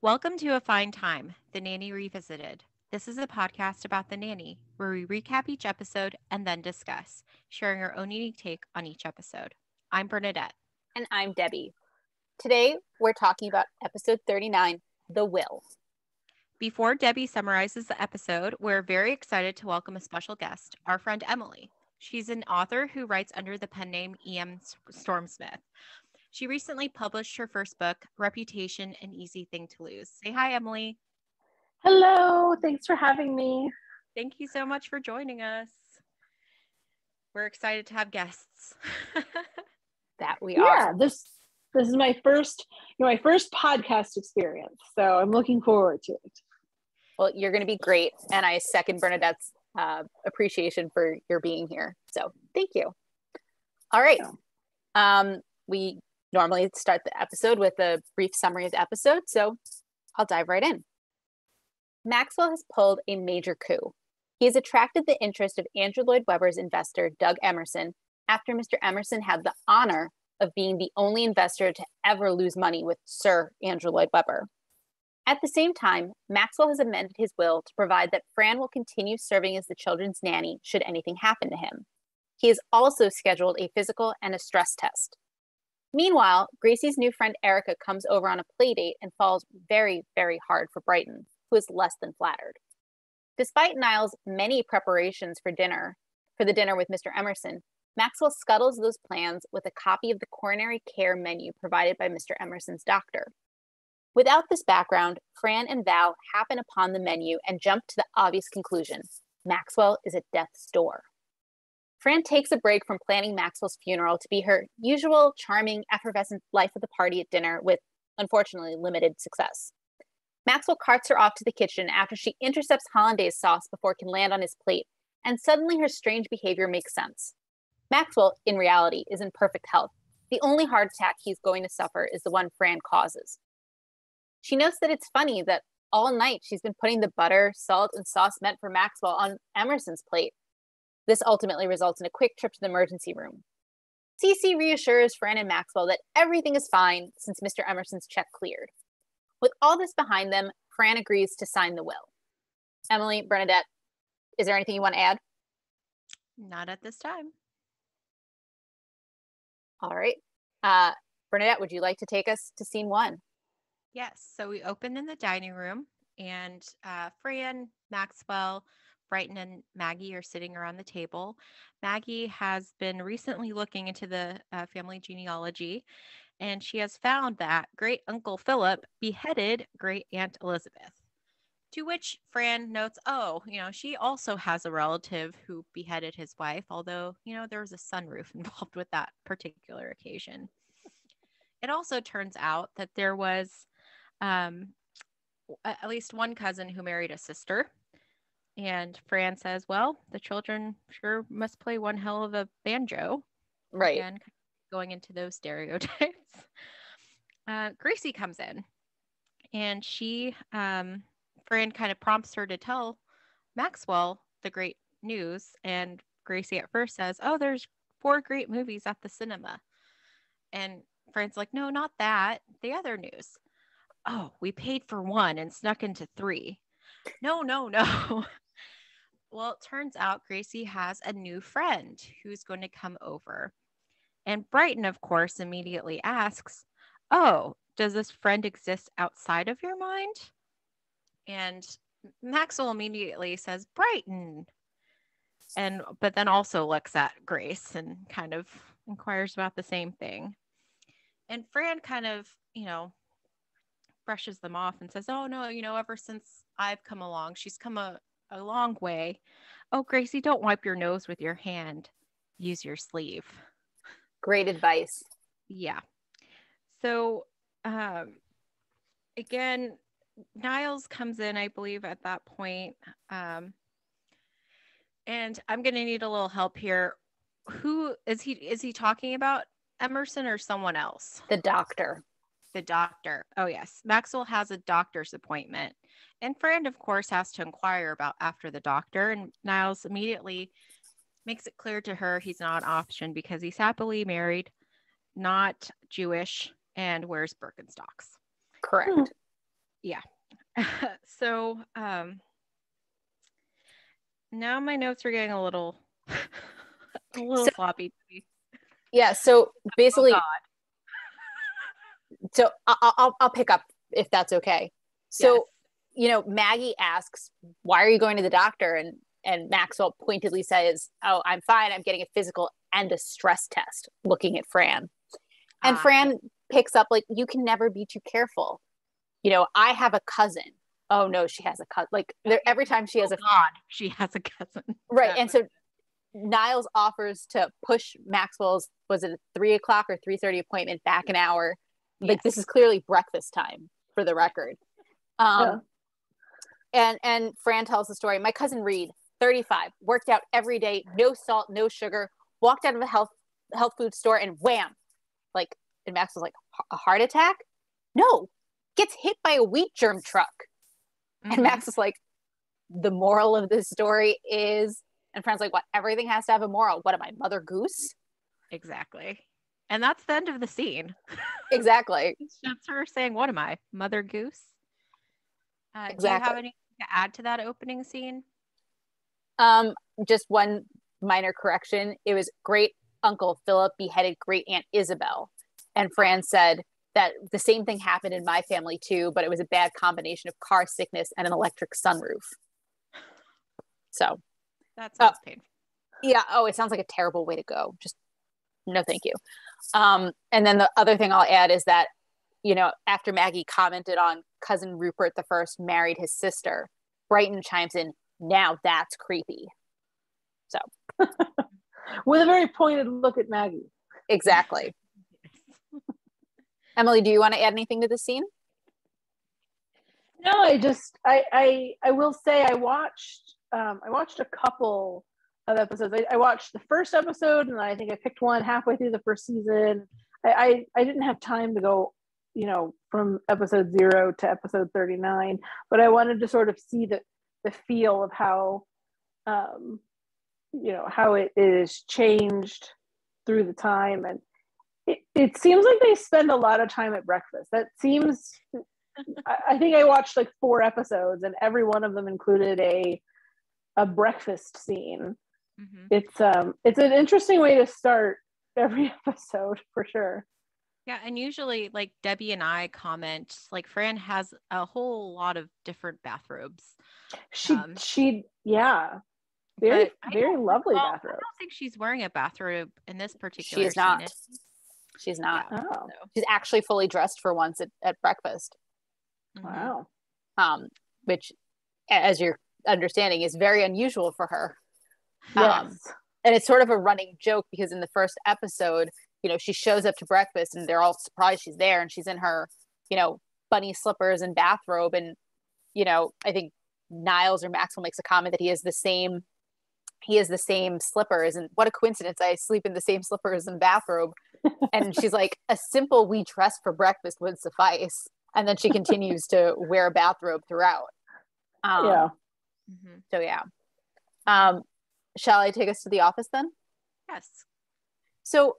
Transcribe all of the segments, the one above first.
Welcome to A Fine Time, The Nanny Revisited. This is a podcast about The Nanny, where we recap each episode and then discuss, sharing our own unique take on each episode. I'm Bernadette. And I'm Debbie. Today, we're talking about episode 39, The Will. Before Debbie summarizes the episode, we're very excited to welcome a special guest, our friend Emily. She's an author who writes under the pen name E.M. Stormsmith. She recently published her first book, Reputation, An Easy Thing to Lose. Say hi, Emily. Hello, thanks for having me. Thank you so much for joining us. We're excited to have guests. That we are. Yeah, this is my first podcast experience, so I'm looking forward to it. Well, you're going to be great, and I second Bernadette's appreciation for your being here. So, thank you. All right. We normally start the episode with a brief summary of the episode, so I'll dive right in. Maxwell has pulled a major coup. He has attracted the interest of Andrew Lloyd Webber's investor, Doug Emerson, after Mr. Emerson had the honor of being the only investor to ever lose money with Sir Andrew Lloyd Webber. At the same time, Maxwell has amended his will to provide that Fran will continue serving as the children's nanny should anything happen to him. He has also scheduled a physical and a stress test. Meanwhile, Gracie's new friend Erica comes over on a play date and falls very, very hard for Brighton, who is less than flattered. Despite Niall's many preparations for the dinner with Mr. Emerson, Maxwell scuttles those plans with a copy of the coronary care menu provided by Mr. Emerson's doctor. Without this background, Fran and Val happen upon the menu and jump to the obvious conclusion: Maxwell is at death's door. Fran takes a break from planning Maxwell's funeral to be her usual charming, effervescent life of the party at dinner with, unfortunately, limited success. Maxwell carts her off to the kitchen after she intercepts hollandaise sauce before it can land on his plate, and suddenly her strange behavior makes sense. Maxwell, in reality, is in perfect health. The only heart attack he's going to suffer is the one Fran causes. She notes that it's funny that all night she's been putting the butter, salt, and sauce meant for Maxwell on Emerson's plate. This ultimately results in a quick trip to the emergency room. Cece reassures Fran and Maxwell that everything is fine since Mr. Emerson's check cleared. With all this behind them, Fran agrees to sign the will. Emily, Bernadette, is there anything you want to add? Not at this time. All right. Bernadette, would you like to take us to scene one? Yes. So we open in the dining room, and Fran, Maxwell, Brighton, and Maggie are sitting around the table. Maggie has been recently looking into the family genealogy, and she has found that great uncle Philip beheaded great aunt Elizabeth. To which Fran notes, she also has a relative who beheaded his wife, although, there was a sunroof involved with that particular occasion. It also turns out that there was at least one cousin who married a sister. And Fran says, well, the children sure must play one hell of a banjo. Right. Again, going into those stereotypes. Gracie comes in, and Fran kind of prompts her to tell Maxwell the great news. And Gracie at first says, there's 4 great movies at the cinema. And Fran's like, no, not that. The other news. Oh, we paid for 1 and snuck into 3. No. Well, it turns out Gracie has a new friend who's going to come over. And Brighton, of course, immediately asks, does this friend exist outside of your mind? And Maxwell immediately says, Brighton. But then also looks at Grace and kind of inquires about the same thing. And Fran kind of, brushes them off and says, oh, no, ever since I've come along, she's come a long way. Oh, Gracie, don't wipe your nose with your hand. Use your sleeve. Great advice. Yeah. So, again, Niles comes in, I believe, at that point. And I'm going to need a little help here. Who is he? Is he talking about Emerson or someone else? The doctor. The doctor. Oh, yes. Maxwell has a doctor's appointment. And Fran, of course, has to inquire about after the doctor. And Niles immediately makes it clear to her he's not an option because he's happily married, not Jewish, and wears Birkenstocks. Correct. Yeah. So now my notes are getting a little So sloppy. yeah, so Oh basically, God. so I'll pick up if that's okay. Yes. So, Maggie asks, "Why are you going to the doctor?" And Maxwell pointedly says, "Oh, I'm fine. I'm getting a physical and a stress test." Looking at Fran, and Fran picks up like, "You can never be too careful. I have a cousin." Oh no, she has a cousin. Like every time she has she has a cousin. right, and so Niles offers to push Maxwell's, was it a 3 o'clock or 3:30 appointment back an hour? Like, this is clearly breakfast time, for the record. And Fran tells the story. My cousin Reed, 35, worked out every day, no salt, no sugar, walked out of a health food store and wham, like, and Max was like, a heart attack? No, gets hit by a wheat germ truck. Mm-hmm. And Max is like, the moral of this story is, and Fran's like, what? Everything has to have a moral. What am I, Mother Goose? Exactly. And that's the end of the scene. Exactly. That's her saying, what am I, Mother Goose? Exactly. Do you have anything to add to that opening scene? Just one minor correction. It was great Uncle Philip beheaded great Aunt Isabel. And Fran said that the same thing happened in my family too, but it was a bad combination of car sickness and an electric sunroof. So that sounds painful. Yeah. Oh, it sounds like a terrible way to go. Just no, thank you. And then the other thing I'll add is that, after Maggie commented on cousin Rupert the First married his sister, Brighton chimes in, now that's creepy. So with a very pointed look at Maggie. Exactly. Emily, do you want to add anything to the scene? No, I will say I watched a couple of episodes. I watched the first episode, and I think I picked one halfway through the first season. I didn't have time to go, from episode 0 to episode 39, but I wanted to sort of see the feel of how, how it is changed through the time. And it seems like they spend a lot of time at breakfast. That seems, I think I watched like 4 episodes, and every one of them included a breakfast scene. Mm-hmm. It's an interesting way to start every episode, for sure. Yeah, and usually, like, Debbie and I comment, like, Fran has a whole lot of different bathrobes. Yeah, very lovely bathrobe. I don't think she's wearing a bathrobe in this particular scene. She's not. Yeah. Oh. She's actually fully dressed for once at breakfast. Wow. Which, as you're understanding, is very unusual for her. Yes. And it's sort of a running joke because in the first episode, she shows up to breakfast and they're all surprised she's there, and she's in her, bunny slippers and bathrobe. And, I think Niles or Maxwell makes a comment that he has the same slippers, and what a coincidence, I sleep in the same slippers and bathrobe. And she's like, a simple we dress for breakfast would suffice. And then she continues to wear a bathrobe throughout. Yeah. So yeah. Shall I take us to the office then? Yes. So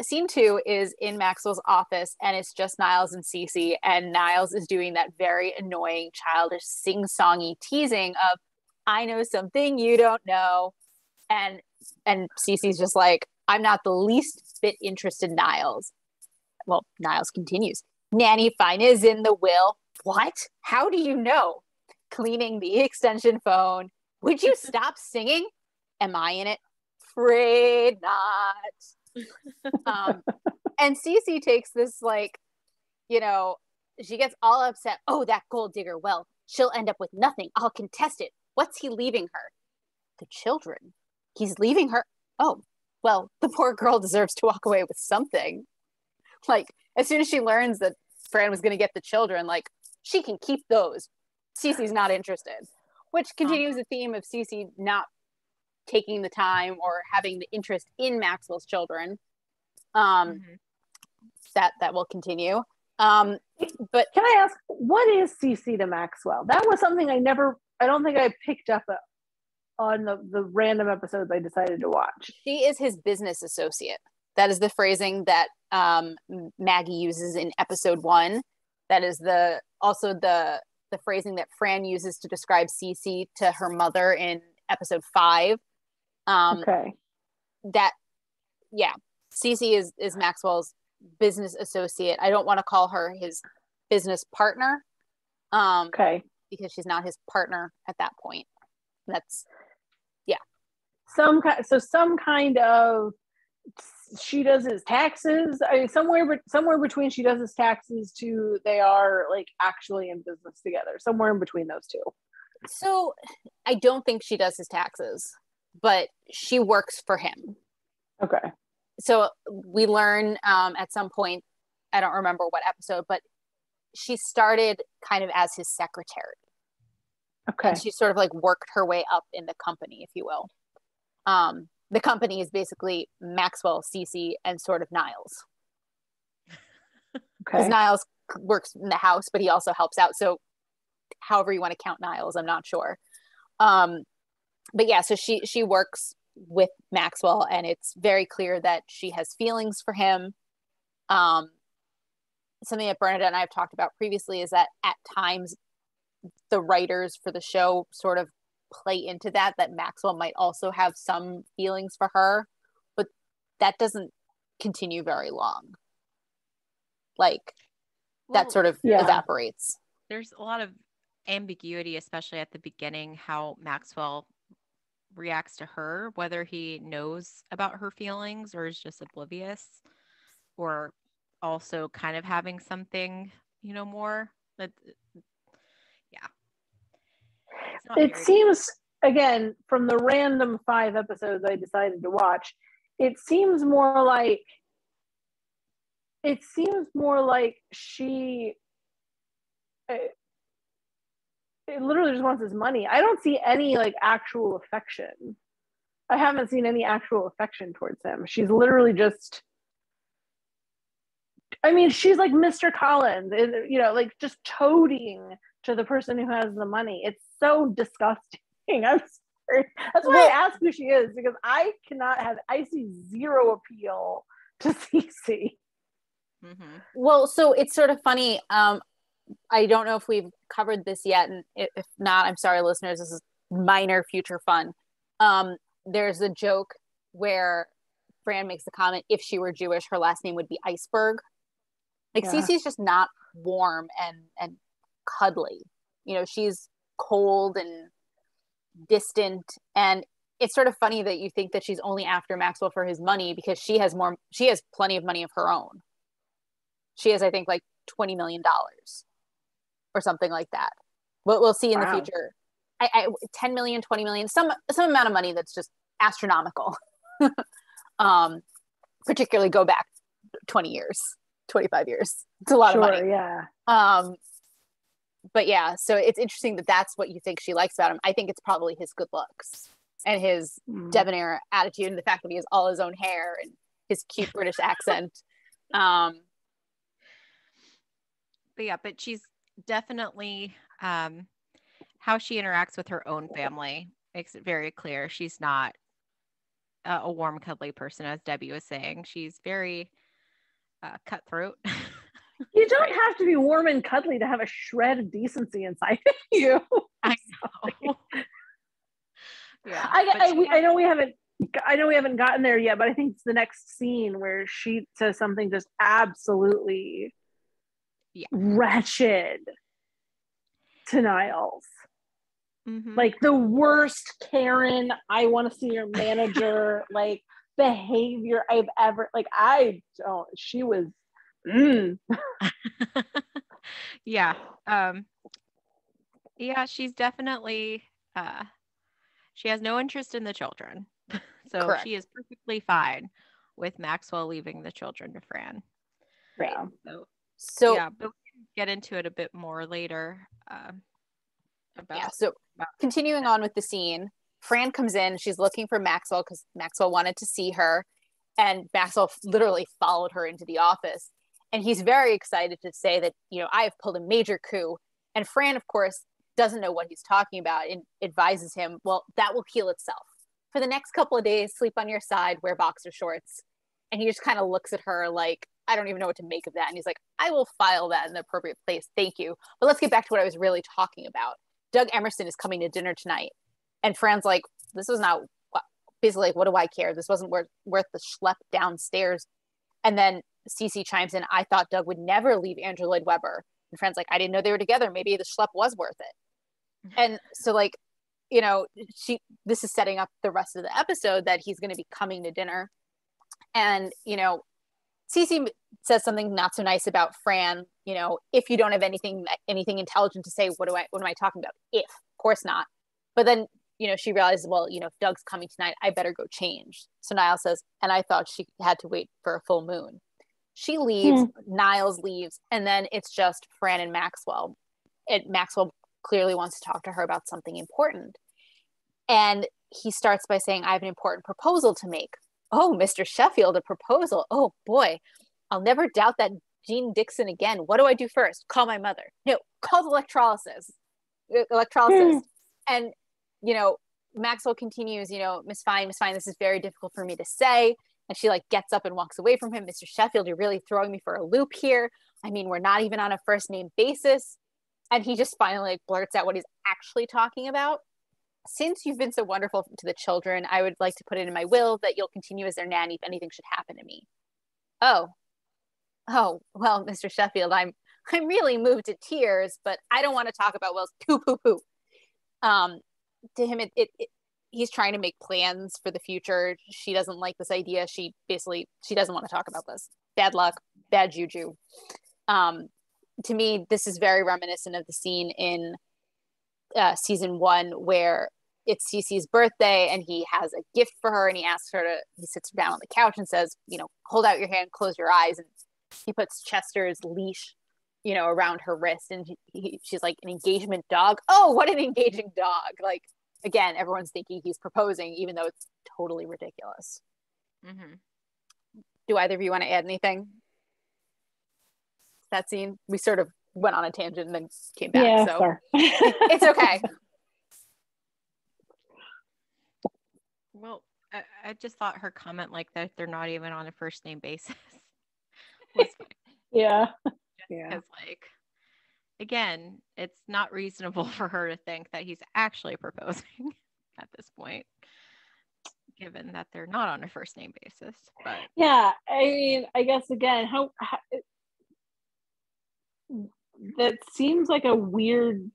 scene 2 is in Maxwell's office, and it's just Niles and Cece, and Niles is doing that very annoying, childish, sing-songy teasing of, I know something you don't know. And Cece's just like, I'm not the least bit interested in Niles. Well, Niles continues. Nanny Fine is in the will. What? How do you know? Cleaning the extension phone. Would you stop singing? Am I in it? Afraid not. And Cece takes this, like, she gets all upset. Oh, that gold digger. Well, she'll end up with nothing. I'll contest it. What's he leaving her? The children. He's leaving her. Oh, well, the poor girl deserves to walk away with something. Like, as soon as she learns that Fran was going to get the children, like, she can keep those. Cece's not interested, which continues the theme of Cece not taking the time or having the interest in Maxwell's children. That will continue. But can I ask, what is Cece to Maxwell? That was something I don't think I picked up on the random episodes I decided to watch. She is his business associate. That is the phrasing that Maggie uses in episode 1. That is also the phrasing that Fran uses to describe Cece to her mother in episode 5. Okay. That, yeah, Cece is Maxwell's business associate. I don't want to call her his business partner. Okay. Because she's not his partner at that point. That's, yeah. Some kind of, she does his taxes. I mean, somewhere between she does his taxes to they are like actually in business together. Somewhere in between those two. So I don't think she does his taxes, but she works for him. Okay. So we learn at some point, I don't remember what episode, but she started kind of as his secretary. Okay. And she sort of like worked her way up in the company, if you will. The company is basically Maxwell, Cece, and sort of Niles. Because Niles works in the house, but he also helps out. So however you want to count Niles, I'm not sure. But yeah, so she works with Maxwell, and it's very clear that she has feelings for him. Something that Bernadette and I have talked about previously is that at times the writers for the show sort of play into that Maxwell might also have some feelings for her, but that doesn't continue very long. Like, that sort of evaporates. There's a lot of ambiguity, especially at the beginning, how Maxwell reacts to her, whether he knows about her feelings or is just oblivious, or also kind of having something, more. That, yeah. It seems, again, from the random 5 episodes I decided to watch, it seems more like she it literally just wants his money. I don't see any like actual affection. I haven't seen any actual affection towards him. She's literally just, I mean, she's like Mr. Collins, like just toading to the person who has the money. It's so disgusting. I'm sorry. That's why I ask who she is, because I see zero appeal to Cece. Mm-hmm. Well, so it's sort of funny. I don't know if we've covered this yet, and if not, I'm sorry, listeners. This is minor future fun. There's a joke where Fran makes the comment, if she were Jewish, her last name would be Iceberg. Like, Cece's just not warm and cuddly. She's cold and distant, and it's sort of funny that you think that she's only after Maxwell for his money, because she has plenty of money of her own. She has, I think, like $20 million or something like that. We'll see in the future. 10 million, 20 million, some amount of money that's just astronomical. Particularly go back 20 years, 25 years. It's a lot of money. Yeah. But yeah, so it's interesting that that's what you think she likes about him. I think it's probably his good looks and his debonair attitude, and the fact that he has all his own hair and his cute British accent. But she's definitely, how she interacts with her own family makes it very clear she's not a warm, cuddly person, as Debbie was saying. She's very cutthroat. You don't have to be warm and cuddly to have a shred of decency inside of you. I know. Yeah. I know we haven't gotten there yet, but I think it's the next scene where she says something just absolutely wretched to Niles. Mm-hmm. Like the worst Karen, I want to see your manager, like behavior I've ever, like she was yeah. She's definitely she has no interest in the children. So Correct. She is perfectly fine with Maxwell leaving the children to Fran. Right. So but we can get into it a bit more later. Continuing on with the scene, Fran comes in. She's looking for Maxwell because Maxwell wanted to see her, and Maxwell literally followed her into the office. And he's very excited to say that, I have pulled a major coup. And Fran, of course, doesn't know what he's talking about and advises him, well, that will heal itself. For the next couple of days, sleep on your side, wear boxer shorts. And he just kind of looks at her like, I don't even know what to make of that. And he's like, I will file that in the appropriate place. Thank you. But let's get back to what I was really talking about. Doug Emerson is coming to dinner tonight. And Fran's like, this was not, basically like, what do I care? This wasn't worth the schlep downstairs. And then Cece chimes in, I thought Doug would never leave Andrew Lloyd Webber. And Fran's like, I didn't know they were together. Maybe the schlep was worth it. And so like, you know, this is setting up the rest of the episode that he's going to be coming to dinner. And, you know, Cece says something not so nice about Fran, you know, if you don't have anything intelligent to say, what am I talking about? If, of course not. But then, you know, she realizes, well, you know, if Doug's coming tonight, I better go change. So Niles says, and I thought she had to wait for a full moon. She leaves, Niles leaves, and then it's just Fran and Maxwell. And Maxwell clearly wants to talk to her about something important. And he starts by saying, I have an important proposal to make. Oh, Mr. Sheffield, a proposal. Oh, boy. I'll never doubt that Jean Dixon again. What do I do first? Call my mother. No, call the electrolysis. And, you know, Maxwell continues, you know, Miss Fine, this is very difficult for me to say. And she like gets up and walks away from him. Mr. Sheffield, you're really throwing me for a loop here. I mean, we're not even on a first name basis. And he just finally like blurts out what he's actually talking about. Since you've been so wonderful to the children, I would like to put it in my will that you'll continue as their nanny if anything should happen to me. Oh, well, Mr. Sheffield, I'm really moved to tears, but I don't want to talk about Will's poo. To him, he's trying to make plans for the future. She doesn't like this idea. She doesn't want to talk about this. Bad luck, bad juju. To me, this is very reminiscent of the scene in season 1 where it's Cece's birthday and he has a gift for her and he sits down on the couch and says, you know, hold out your hand, close your eyes. And he puts Chester's leash, you know, around her wrist. And she's like, an engagement dog? Oh, what an engaging dog. Like, again, everyone's thinking he's proposing, even though it's totally ridiculous. Mm-hmm. Do either of you want to add anything? That scene, we sort of went on a tangent and then came back. Yeah, so sure. It's okay. Well, I just thought her comment like that they're not even on a first name basis was fine. Yeah. Because like, again, it's not reasonable for her to think that he's actually proposing at this point, given that they're not on a first name basis. But yeah, I mean, I guess again, how that seems like a weird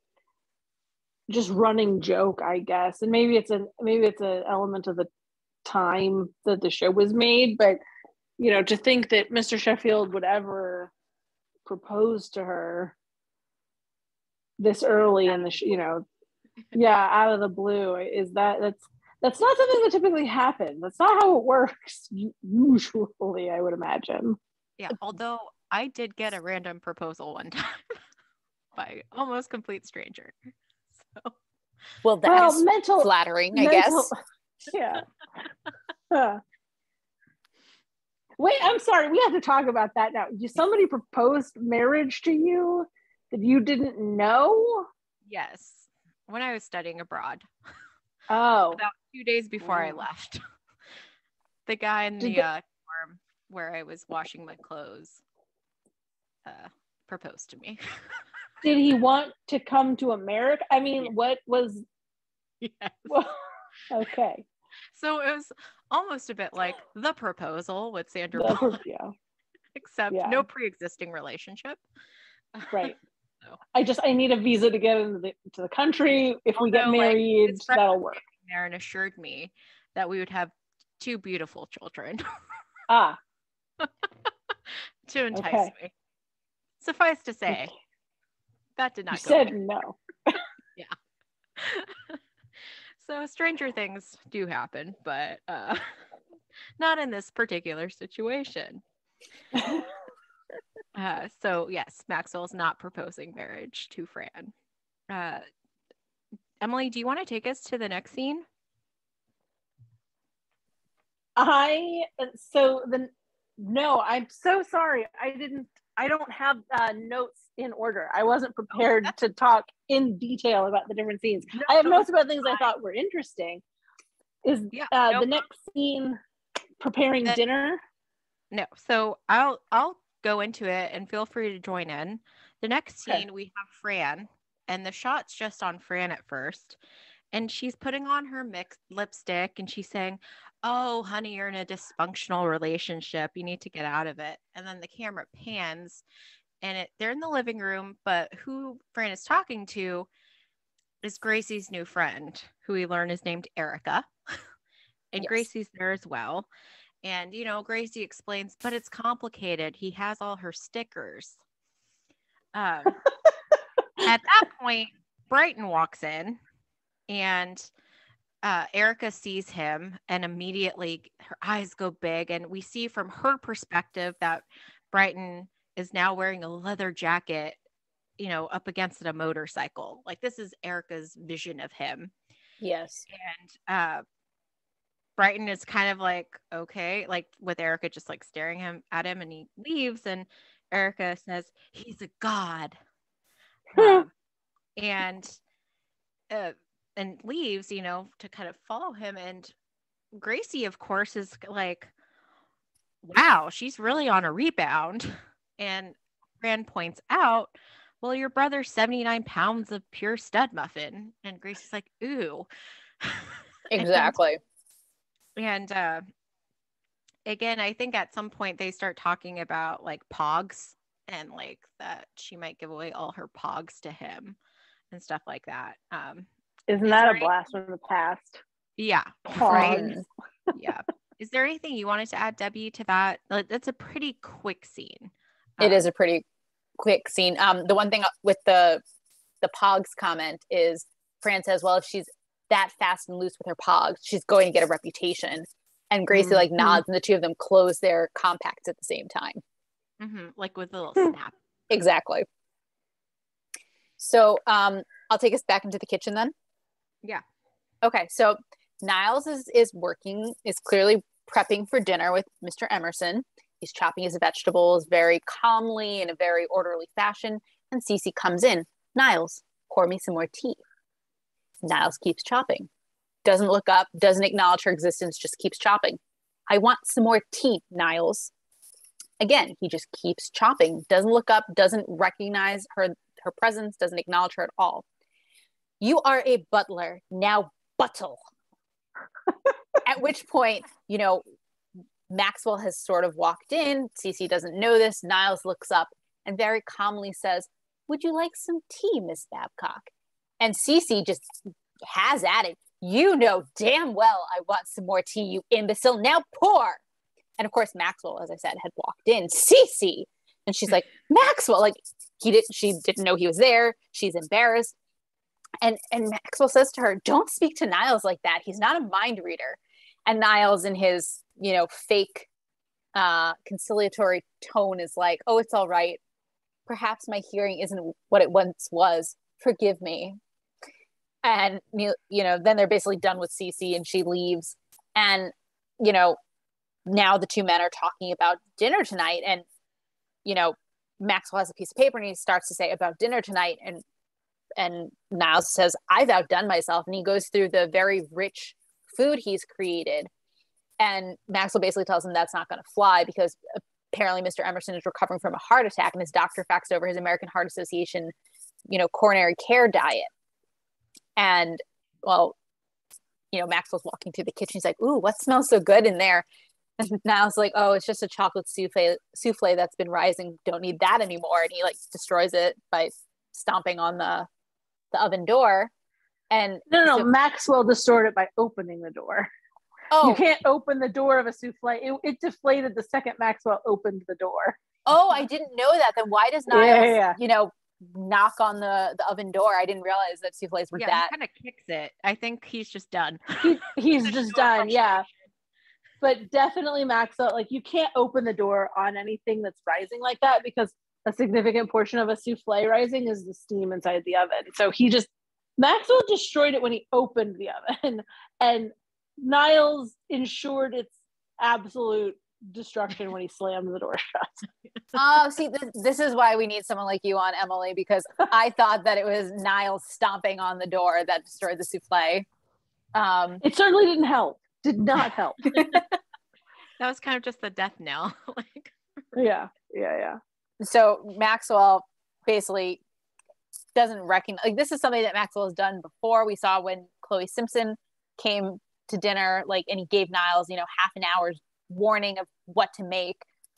just running joke, I guess. And maybe it's an element of the time that the show was made, but you know, to think that Mr. Sheffield would ever propose to her this early in the you know, out of the blue, that's not something that typically happens. That's not how it works usually, I would imagine. Yeah, although I did get a random proposal one time by almost complete stranger. So, well, that's flattering, I guess. Yeah. Wait, I'm sorry. We have to talk about that now. Somebody proposed marriage to you that you didn't know? Yes, when I was studying abroad. Oh. About 2 days before I left. The guy in the dorm where I was washing my clothes proposed to me. Did he want to come to America? I mean, what was... Yes. Well, okay. So it was almost a bit like The Proposal with Sandra Bullock. Yeah. Except no pre-existing relationship. Right. So. I need a visa to get into the country. If we get married, that'll work. There and assured me that we would have 2 beautiful children. To entice me. Suffice to say, that did not go said there. No. Yeah. So stranger things do happen, but not in this particular situation. So yes, Maxwell's not proposing marriage to Fran. Emily, do you want to take us to the next scene? No, I'm so sorry. I don't have notes in order. I wasn't prepared to talk in detail about the different scenes. No, I have notes about things I thought were interesting. The next scene preparing dinner? No. So I'll go into it and feel free to join in. The next Okay. scene we have Fran, and the shot's just on Fran at first. And she's putting on her mixed lipstick and she's saying, "Oh, honey, you're in a dysfunctional relationship. You need to get out of it." And then the camera pans and they're in the living room, but who Fran is talking to is Gracie's new friend, who we learn is named Erica. And Yes. Gracie's there as well. And, Gracie explains, but it's complicated. He has all her stickers. At that point, Brighton walks in and Erica sees him and immediately her eyes go big. And we see from her perspective that Brighton is now wearing a leather jacket, up against a motorcycle. Like this is Erica's vision of him. Yes. And Brighton is kind of like, okay, like with Erica just like staring at him and he leaves and Erica says, "He's a god." And leaves, to kind of follow him. And Gracie, of course, is like, wow, she's really on a rebound. And Fran points out, well, your brother's 79 pounds of pure stud muffin. And Gracie's like, ooh. Exactly. And again, I think at some point they start talking about like pogs and like that she might give away all her pogs to him and stuff like that. Isn't that a blast from the past? Yeah. Right. Yeah. Is there anything you wanted to add, Debbie, to that? Like, that's a pretty quick scene. It is a pretty quick scene. The one thing with the pogs comment is Fran says, well, if she's that fast and loose with her pogs, she's going to get a reputation. And Gracie like nods and the two of them close their compacts at the same time. Like with a little snap. Exactly. So I'll take us back into the kitchen then. Yeah. Okay. So Niles is clearly prepping for dinner with Mr. Emerson. He's chopping his vegetables very calmly in a very orderly fashion. And Cece comes in. "Niles, pour me some more tea." Niles keeps chopping. Doesn't look up, doesn't acknowledge her existence, just keeps chopping. "I want some more tea, Niles." Again, he just keeps chopping. Doesn't look up, doesn't recognize her presence, doesn't acknowledge her at all. "You are a butler. Now buttle." At which point, Maxwell has sort of walked in. Cece doesn't know this. Niles looks up and very calmly says, "Would you like some tea, Miss Babcock?" And Cece just has at it. "You know damn well I want some more tea, you imbecile. Now pour." And of course, Maxwell, as I said, had walked in. "Cece!" And she's like, "Maxwell!" Like she didn't know he was there. She's embarrassed. And Maxwell says to her, "Don't speak to Niles like that. He's not a mind reader." And Niles, in his, fake conciliatory tone, is like, "Oh, it's all right. Perhaps my hearing isn't what it once was. Forgive me." And, then they're basically done with Cece and she leaves. And, now the two men are talking about dinner tonight. And, Maxwell has a piece of paper and he starts to say about dinner tonight. And Niles says, "I've outdone myself." And he goes through the very rich food he's created. And Maxwell basically tells him that's not going to fly because apparently Mr. Emerson is recovering from a heart attack and his doctor faxed over his American Heart Association, coronary care diet. And well, Maxwell's walking through the kitchen. He's like, "Ooh, what smells so good in there?" And Niles like, "Oh, it's just a chocolate souffle that's been rising. Don't need that anymore." And he like destroys it by stomping on the oven door. And no, Maxwell destroyed it by opening the door. Oh, you can't open the door of a souffle. It deflated the second Maxwell opened the door. Oh, I didn't know that. Then why does Niles, knock on the oven door? I didn't realize that souffles were that. He kind of kicks it. I think he's just done. He's just done. Yeah. But definitely Maxwell, like you can't open the door on anything that's rising like that because a significant portion of a souffle rising is the steam inside the oven. So Maxwell destroyed it when he opened the oven, and Niles ensured its absolute destruction when he slammed the door shut. Oh, see, this is why we need someone like you on, Emily, because I thought that it was Niles stomping on the door that destroyed the souffle. It certainly didn't help. Did not help. That was kind of just the death knell. Like, Yeah. So Maxwell basically doesn't recognize, like, this is something that Maxwell has done before. We saw when Chloe Simpson came to dinner, like, and he gave Niles, half an hour's warning of what to make.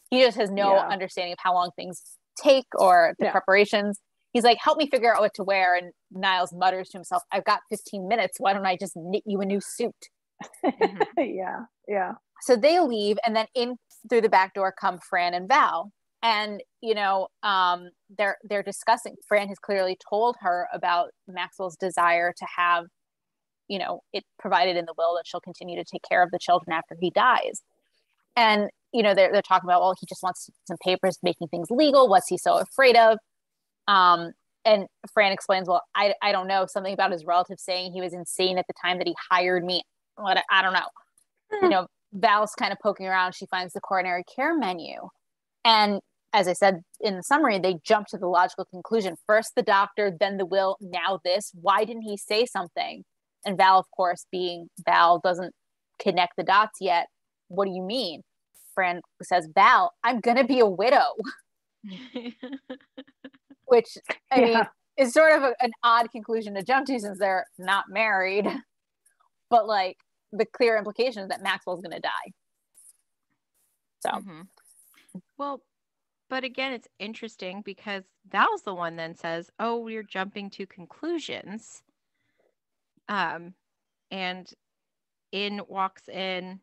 He just has no understanding of how long things take or the preparations. He's like, help me figure out what to wear. And Niles mutters to himself, I've got 15 minutes. Why don't I just knit you a new suit? Yeah. So they leave, and then in through the back door come Fran and Val. And, they're discussing. Fran has clearly told her about Maxwell's desire to have, it provided in the will that she'll continue to take care of the children after he dies. And, they're talking about, well, he just wants some papers making things legal. What's he so afraid of? And Fran explains, well, I don't know, something about his relatives saying he was insane at the time that he hired me. I don't know. Val's kind of poking around. She finds the coronary care menu. And as I said in the summary, they jump to the logical conclusion. First the doctor, then the will, now this. Why didn't he say something? And Val, of course, being Val, doesn't connect the dots yet. What do you mean? Fran says, Val, I'm going to be a widow. Which, I mean, is sort of an odd conclusion to jump to since they're not married. But, like, the clear implication is that Maxwell's going to die. So. Well, but again, it's interesting because Val's the one then says, oh, we're jumping to conclusions. And in walks in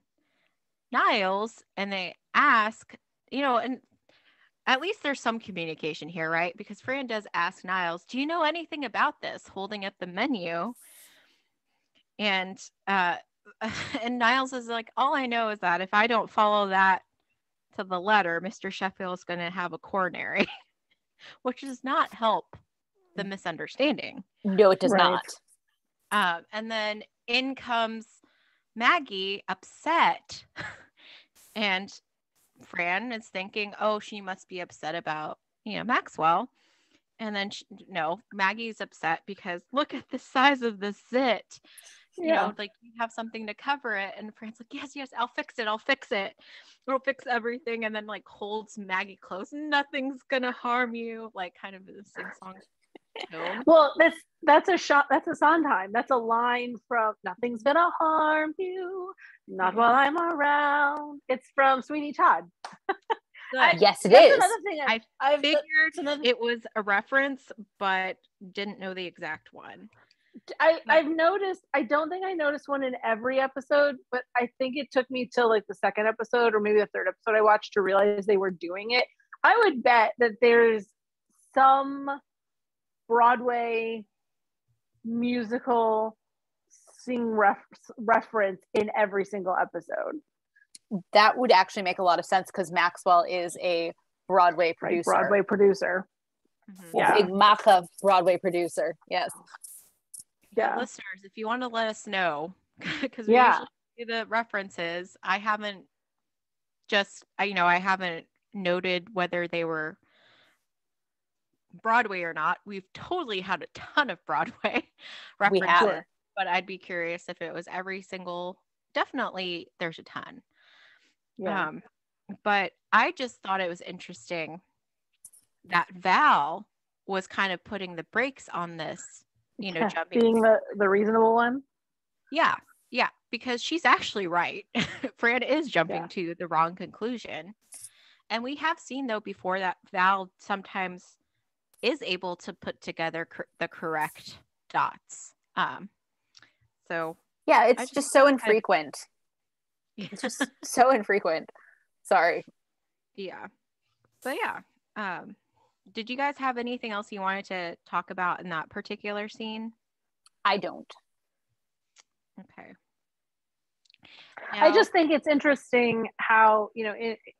Niles, and they ask, and at least there's some communication here, right? Because Fran does ask Niles, do you know anything about this? Holding up the menu. And and Niles is like, all I know is that if I don't follow that to the letter, Mr. Sheffield is going to have a coronary, which does not help the misunderstanding. No, it does not. And then in comes Maggie, upset. And Fran is thinking, oh, she must be upset about, Maxwell. And then, Maggie's upset because look at the size of the zit. Like, you have something to cover it. And Fran's like, yes, I'll fix it. I'll fix everything. And then, like, holds Maggie close. Nothing's gonna harm you. Like, kind of the sing-song tone. Well, that's a shot. That's a Sondheim. That's a line from "Nothing's Gonna Harm You, Not While I'm Around." It's from Sweeney Todd. Yes, it is. Another thing I figured it was a reference, but didn't know the exact one. I've noticed, I don't think I noticed one in every episode, but I think it took me till like the second episode or maybe the third episode I watched to realize they were doing it. I would bet that there's some Broadway musical reference in every single episode. That would actually make a lot of sense because Maxwell is a Broadway producer. Right, Broadway producer. Yeah. Big Maca Broadway producer. Yes. Yeah. Listeners, if you want to let us know, because we usually see the references, I haven't noted whether they were Broadway or not. We've totally had a ton of Broadway references, we have. But I'd be curious if it was every single. Definitely, there's a ton. Yeah. But I just thought it was interesting that Val was kind of putting the brakes on this. Jumping. Being the reasonable one. Yeah, because she's actually right. Fran is jumping to the wrong conclusion. And we have seen, though, before that Val sometimes is able to put together the correct dots. So yeah, it's just so infrequent. It's just so infrequent. Sorry. Yeah. But yeah. Did you guys have anything else you wanted to talk about in that particular scene? I don't. Okay. I just think it's interesting how,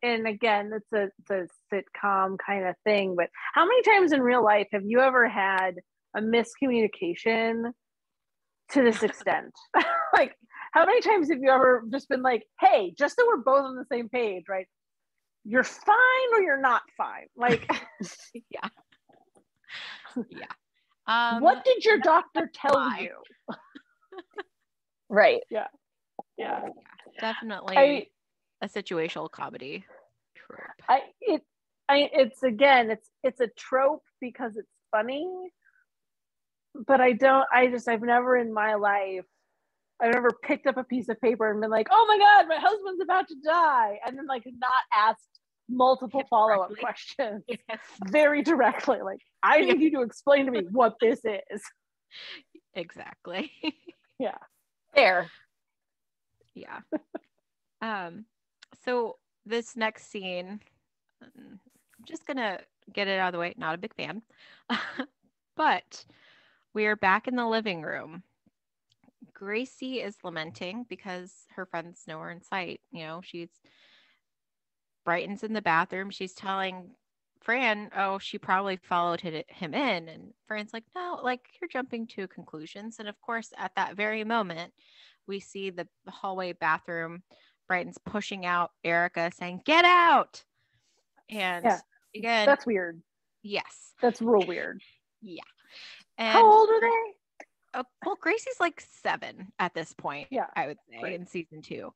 and again, it's a sitcom kind of thing, but how many times in real life have you ever had a miscommunication to this extent? Like, how many times have you ever just been like, hey, just so we're both on the same page, right? You're fine or you're not fine. Like, yeah. What did your doctor tell you? Right. Yeah. Definitely. a situational comedy trope. It's a trope because it's funny, but I've never in my life, I've never picked up a piece of paper and been like, oh my God, my husband's about to die. And then like not asked multiple follow-up questions very directly. Like, I need you to explain to me what this is. Exactly. Yeah. Fair. Yeah. So this next scene, I'm just gonna get it out of the way. Not a big fan. But we are back in the living room. Gracie is lamenting because her friend's nowhere in sight. Brighton's in the bathroom. She's telling Fran, oh, she probably followed him in. And Fran's like, no, like, you're jumping to conclusions. And of course, at that very moment, we see the hallway bathroom. Brighton's pushing out Erica, saying, get out. And again, that's weird. Yes. That's real weird. Yeah. And how old are they? Well, Gracie's like 7 at this point, I would say, in season 2,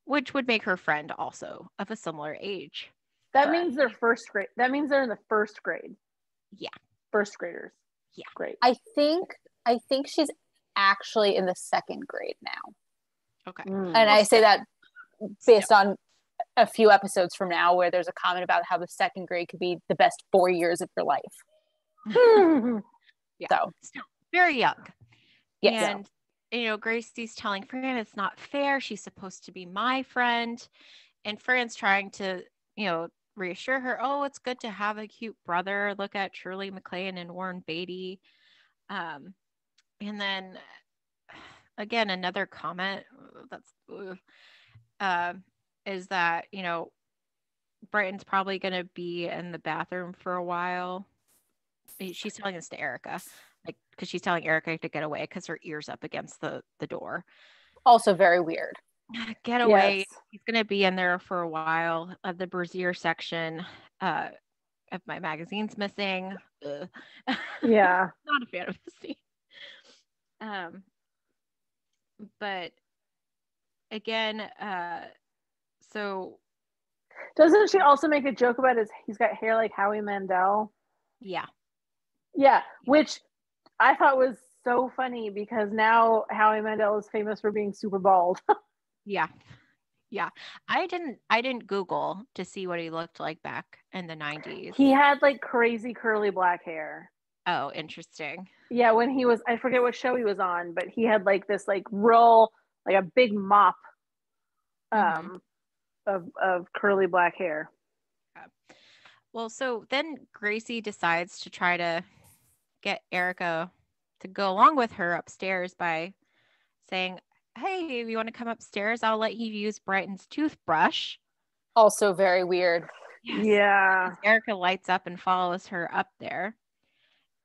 which would make her friend also of a similar age. That means they're first grade. That means they're in the first grade. Yeah. First graders. Yeah. Great. I think she's actually in the 2nd grade now. Okay. And I say that based on a few episodes from now where there's a comment about how the 2nd grade could be the best 4 years of your life. Yeah. So still very young. Yes. And Gracie's telling Fran it's not fair. She's supposed to be my friend. And Fran's trying to, reassure her, oh, it's good to have a cute brother. Look at Shirley MacLaine and Warren Beatty. And then again, another comment is that, Brighton's probably going to be in the bathroom for a while. She's telling this to Erica, like, because she's telling Erica to get away because her ear's up against the door. Also very weird. Get away. Yes. He's going to be in there for a while. The brassiere section of my magazine's missing. Yeah. Not a fan of the scene. But again, so doesn't she also make a joke about he's got hair like Howie Mandel? Yeah. Yeah, which I thought was so funny because now Howie Mandel is famous for being super bald. Yeah. I didn't Google to see what he looked like back in the 90s. He had like crazy curly black hair. Oh, interesting. Yeah, when he was, I forget what show he was on, but he had like this like real, like a big mop of curly black hair. Yeah. Well, so then Gracie decides to try to get Erica to go along with her upstairs by saying, hey, if you want to come upstairs, I'll let you use Brighton's toothbrush. Also very weird. Yes. Yeah. Erica lights up and follows her up there.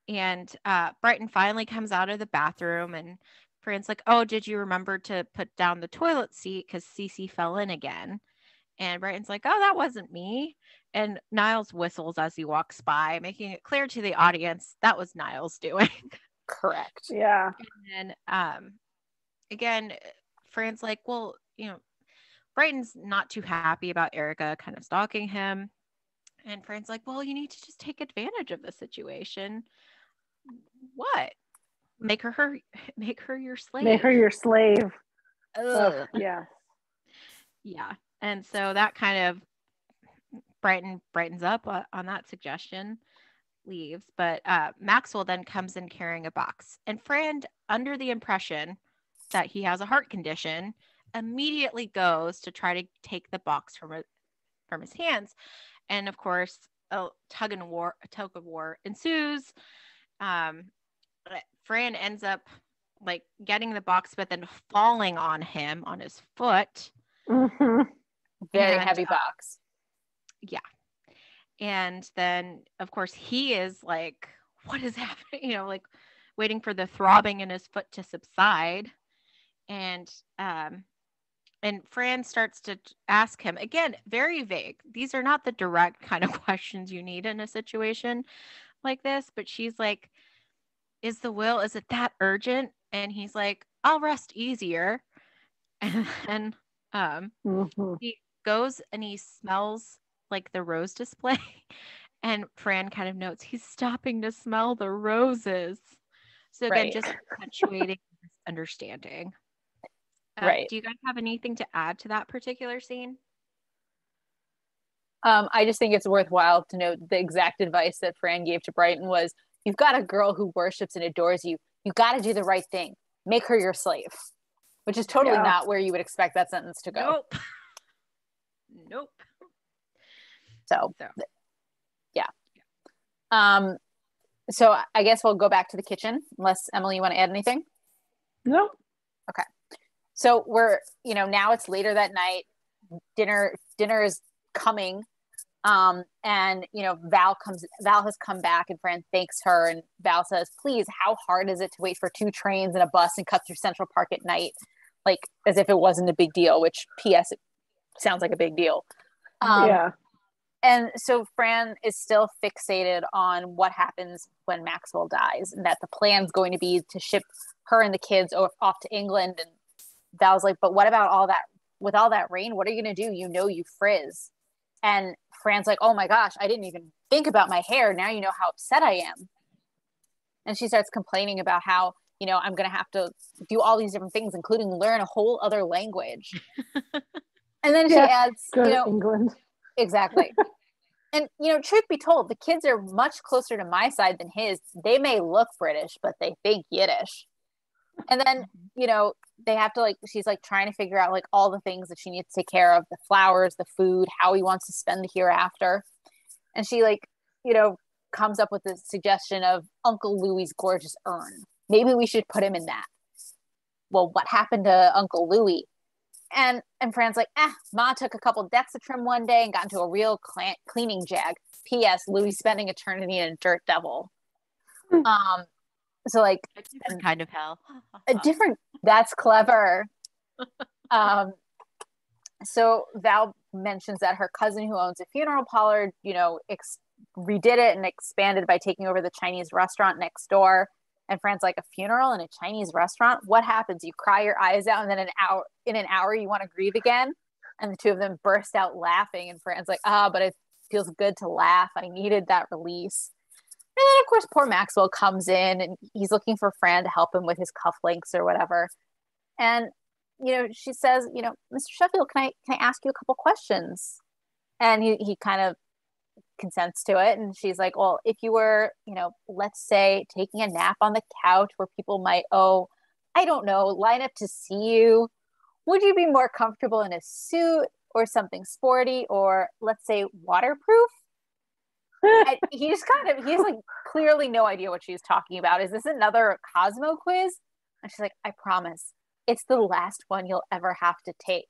And Brighton finally comes out of the bathroom and Fran's like, oh, did you remember to put down the toilet seat because Cece fell in again? And Brighton's like, oh, that wasn't me. And Niles whistles as he walks by, making it clear to the audience that was Niles doing. Correct. Yeah. And then again, Fran's like, well, Brighton's not too happy about Erica kind of stalking him. And Fran's like, well, you need to just take advantage of the situation. What? Make her your slave. Make her your slave. Ugh, yeah. Yeah. And so that kind of brightens up on that suggestion, leaves. But Maxwell then comes in carrying a box. And Fran, under the impression that he has a heart condition, immediately goes to try to take the box from his hands. And of course, a tug of war ensues. Fran ends up like getting the box, but then falling on him on his foot. Mm-hmm. Very heavy box. Yeah. And then of course he is like, what is happening? Like waiting for the throbbing in his foot to subside. And Fran starts to ask him, again, very vague. These are not the direct kind of questions you need in a situation like this. But she's like, is it that urgent? And he's like, I'll rest easier. And then goes and he smells like the rose display. And Fran kind of notes he's stopping to smell the roses. So again, Right. just perpetuating this understanding. Right. Do you guys have anything to add to that particular scene? I just think it's worthwhile to note the exact advice that Fran gave to Brighton was, you've got a girl who worships and adores you. You got to do the right thing. Make her your slave, which is totally not where you would expect that sentence to go. Nope. Nope. So yeah. So I guess we'll go back to the kitchen, unless Emily, you want to add anything? No. Okay. So we're, now it's later that night. Dinner is coming. And Val has come back, and Fran thanks her, and Val says, please, how hard is it to wait for 2 trains and a bus and cut through Central Park at night? Like, as if it wasn't a big deal, which PS, it sounds like a big deal. Yeah. And so Fran is still fixated on what happens when Maxwell dies, and that the plan's going to be to ship her and the kids off to England. And Val's like, but what about all that, with all that rain, what are you going to do? You frizz. And Fran's like, oh my gosh, I didn't even think about my hair. Now you know how upset I am. And she starts complaining about how, I'm going to have to do all these different things, including learn a whole other language. And then she adds, go to England. Exactly. And, truth be told, the kids are much closer to my side than his. They may look British, but they think Yiddish. And then, they have to, she's trying to figure out all the things that she needs to take care of, the flowers, the food, how he wants to spend the hereafter. And she comes up with the suggestion of Uncle Louis's gorgeous urn. Maybe we should put him in that. Well, what happened to Uncle Louis? And Fran's like, Ma took a couple decks of trim one day and got into a real cleaning jag. P.S. Louis spending eternity in a dirt devil. So a different kind of hell. That's clever. So Val mentions that her cousin who owns a funeral parlor, redid it and expanded by taking over the Chinese restaurant next door. And Fran's like, a funeral in a Chinese restaurant? What happens? You cry your eyes out, and then in an hour you want to grieve again? And the two of them burst out laughing, and Fran's like, but it feels good to laugh. I needed that release. And then, of course, poor Maxwell comes in, and he's looking for Fran to help him with his cufflinks or whatever. And, she says, Mr. Sheffield, can I ask you a couple questions? And he kind of consents to it. And she's like, well, if you were, let's say taking a nap on the couch where people might, I don't know, line up to see you, would you be more comfortable in a suit or something sporty, or let's say waterproof? He's clearly no idea what she's talking about. Is this another Cosmo quiz? And she's like, I promise, it's the last one you'll ever have to take.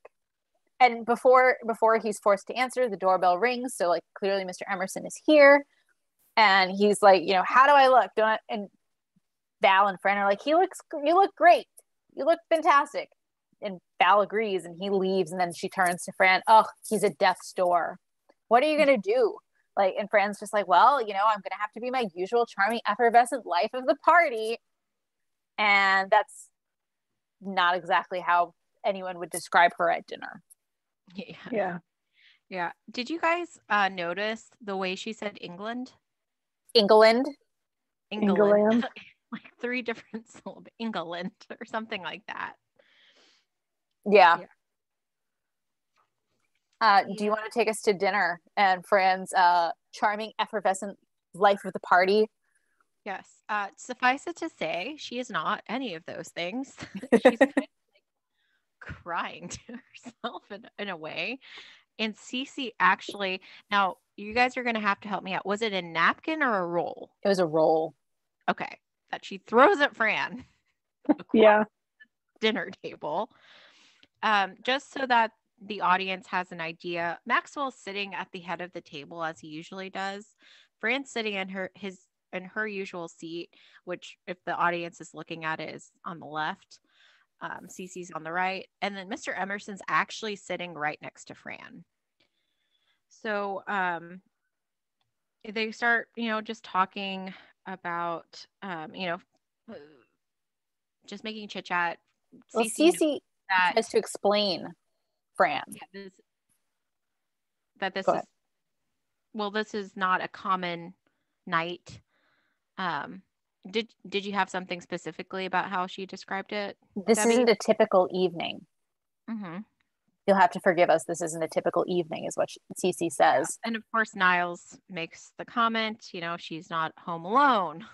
And before he's forced to answer, the doorbell rings. So clearly Mr. Emerson is here. And he's like, how do I look? And Val and Fran are like, you look great. You look fantastic. And Val agrees, and he leaves. And then she turns to Fran. Oh, he's at death's door. What are you going to do? And Fran's just like, well, I'm going to have to be my usual charming, effervescent life of the party. And that's not exactly how anyone would describe her at dinner. Yeah. Did you guys notice the way she said England? England. 3 different syllables. England or something like that. Yeah. Do you want to take us to dinner and Fran's charming, effervescent life of the party? Yes. Suffice it to say, she is not any of those things. She's kind of crying to herself in a way. And Cece actually, now you guys are going to have to help me out. Was it a napkin or a roll? It was a roll. Okay. That she throws at Fran. Yeah. Dinner table. Just so that the audience has an idea. Maxwell's sitting at the head of the table as he usually does. Fran's sitting in her usual seat, which if the audience is looking at it is on the left. Cece's on the right. And then Mr. Emerson's actually sitting right next to Fran. So they start, just talking about, just making chit chat. Well, Cece tries to explain Fran. Yeah, that this Go is ahead. this is not a common night. Did you have something specifically about how she described it, This Debbie? isn't a typical evening. Mm-hmm. You'll have to forgive us. This isn't a typical evening, is what Cece says. And of course, Niles makes the comment, she's not home alone,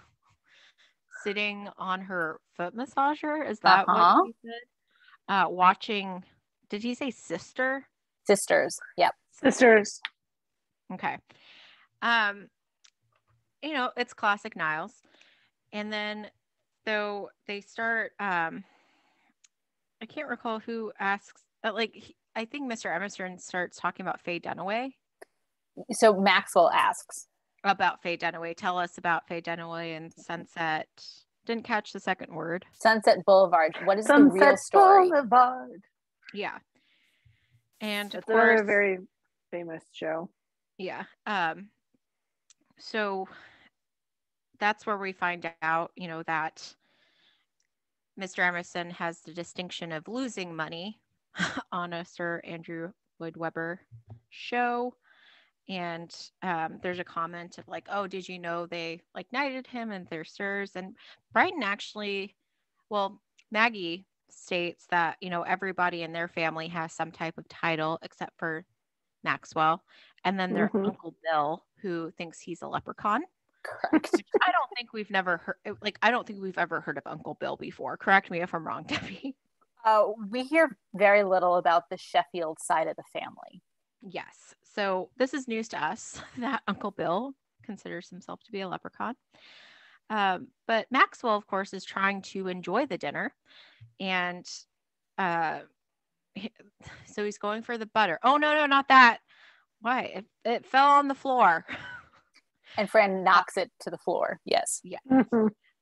sitting on her foot massager. Is that what he said? Watching, did he say sister? Sisters. Yep. Sisters. Okay. It's classic Niles. And then, so they start, I can't recall who asks, I think Mr. Emerson starts talking about Faye Dunaway. So Maxwell asks about Faye Dunaway. Tell us about Faye Dunaway and Sunset. Didn't catch the second word. Sunset Boulevard. What is Sunset the real story? Boulevard. Yeah. And It's of course, a very famous show. Yeah. So that's where we find out, that Mr. Emerson has the distinction of losing money on a Sir Andrew Lloyd Webber show. And there's a comment of like, oh, did you know they knighted him and they're sirs? And Brighton actually, Maggie states that, everybody in their family has some type of title except for Maxwell. And then their Uncle Bill, who thinks he's a leprechaun. Correct. I don't think we've ever heard of Uncle Bill before. Correct me if I'm wrong, Debbie. We hear very little about the Sheffield side of the family. Yes. So this is news to us that Uncle Bill considers himself to be a leprechaun. But Maxwell, of course, is trying to enjoy the dinner. And so he's going for the butter. Oh, no, not that. Why? It fell on the floor. And Fran knocks it to the floor. Yes. Yeah.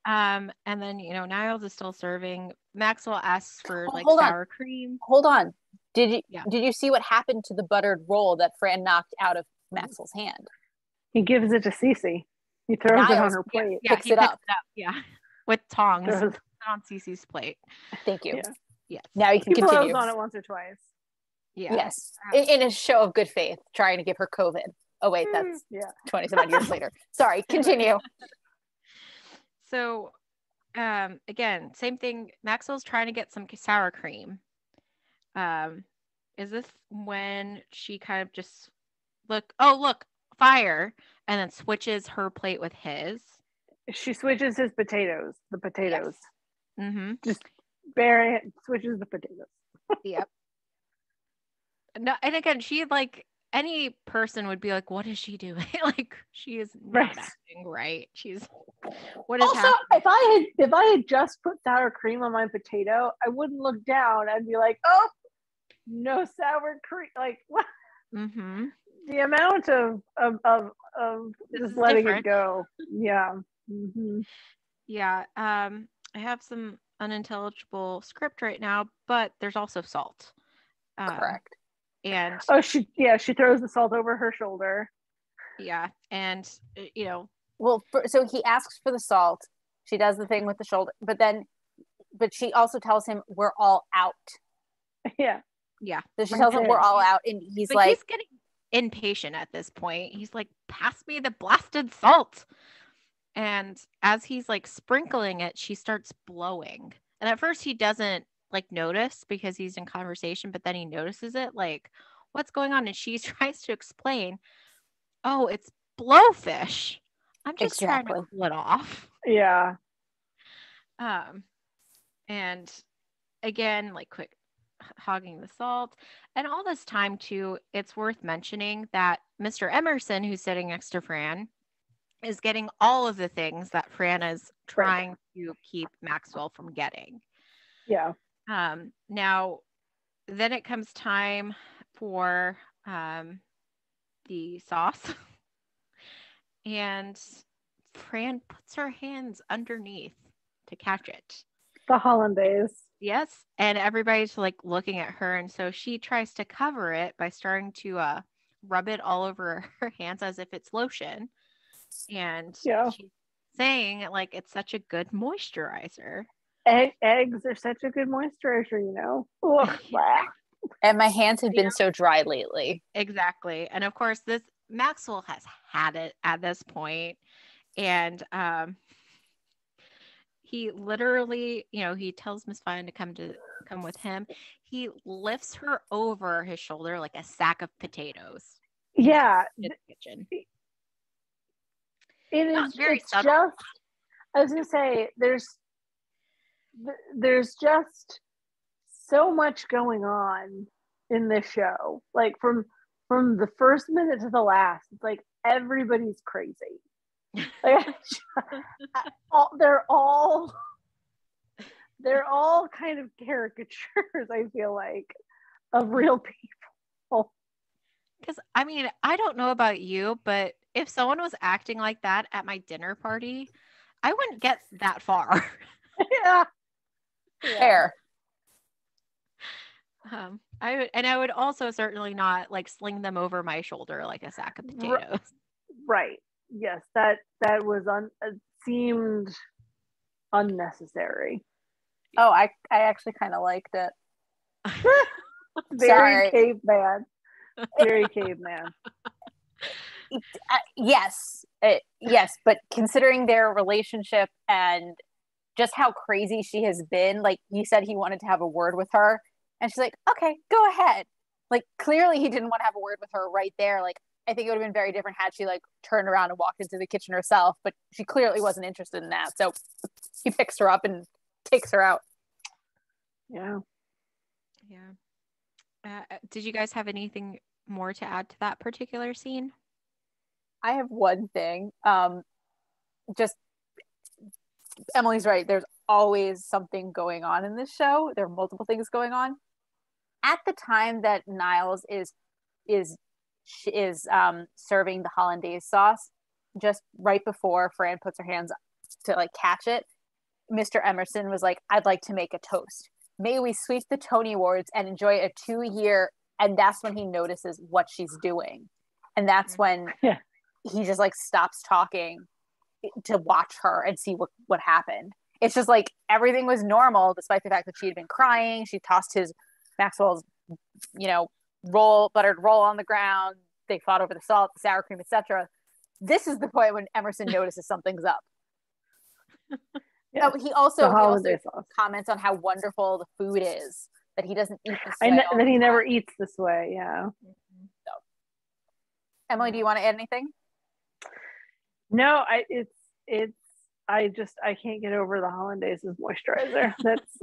And then, Niles is still serving. Maxwell asks for sour cream. Hold on. Did you see what happened to the buttered roll that Fran knocked out of Maxwell's hand? He gives it to Cece. He throws it on her plate. Yeah, picks it up. Yeah, with tongs on Cece's plate. Thank you. Yeah. Yes. Now you can continue. He blows on it once or twice. Yeah. Yes. In a show of good faith, trying to give her COVID. Oh wait, that's 20-some years later. Sorry, continue. So, again, same thing. Maxwell's trying to get some sour cream. Is this when she kind of just look, fire, and then switches her plate with his? She switches the potatoes. Yes. Mm-hmm. Just bury it, switches the potatoes. Yep. No, and again, she any person would be like, what is she doing? She is not acting right. What is happening? If I had just put sour cream on my potato, I wouldn't look down. I'd be like, oh, no sour cream. What? Mm-hmm. The amount of just letting it go. Yeah. Mm-hmm. Yeah. I have some unintelligible script right now, but there's also salt. Correct. And she throws the salt over her shoulder. Yeah. And so he asks for the salt. She does the thing with the shoulder, but she also tells him we're all out. Yeah. So she tells him we're all out, and he's getting impatient at this point. He's like, pass me the blasted salt. And as he's sprinkling it, she starts blowing. And at first he doesn't notice because he's in conversation, but then he notices it, what's going on? And she tries to explain, oh, it's blowfish. I'm just trying to cool it off. Yeah. And again, quick hogging the salt. And all this time too, it's worth mentioning that Mr. Emerson, who's sitting next to Fran, is getting all of the things that Fran is trying to keep Maxwell from getting. Yeah. Now, then it comes time for the sauce. And Fran puts her hands underneath to catch it. The hollandaise. Yes. And everybody's looking at her. And so she tries to cover it by starting to rub it all over her hands as if it's lotion. And she's saying it's such a good moisturizer. Eggs are such a good moisturizer, And my hands have been so dry lately. Exactly. And of course, this Maxwell has had it at this point, and he literally, he tells Miss Fine to come with him. He lifts her over his shoulder like a sack of potatoes. Yeah, in the kitchen. It Not is. very It's subtle. just. I was gonna say there's just so much going on in this show. Like from the first minute to the last, it's like everybody's crazy. Like, they're all kind of caricatures, I feel like, of real people. Because I mean, I don't know about you, but if someone was acting like that at my dinner party, I wouldn't get that far. Yeah. Fair. I would also certainly not like sling them over my shoulder like a sack of potatoes. Right. Yes, that was seemed unnecessary. Oh, I actually kind of liked it. Very caveman. Very caveman. Yes, but considering their relationship and just how crazy she has been, like you said, he wanted to have a word with her, and she's like, "Okay, go ahead." Like clearly, he didn't want to have a word with her right there. Like I think it would have been very different had she like turned around and walked into the kitchen herself, but she clearly wasn't interested in that. So he picks her up and takes her out. Yeah. Did you guys have anything more to add to that particular scene? I have one thing. Just Emily's right. There's always something going on in this show. There are multiple things going on. At the time that Niles is serving the hollandaise sauce, just right before Fran puts her hands to like catch it, Mr. Emerson was like, "I'd like to make a toast. May we sweep the Tony Awards and enjoy a 2-year." And that's when he notices what she's doing, and that's when he just like stops talking to watch her and see what happened. It's just like everything was normal despite the fact that she had been crying. She tossed his Maxwell's, buttered roll on the ground. They fought over the salt, the sour cream, etc. This is the point when Emerson notices something's up. Yeah. He also comments on how wonderful the food is, that he doesn't eat this way. That he never eats this way. Yeah. So. Emily, do you want to add anything? No, I can't get over the hollandaise as moisturizer. That's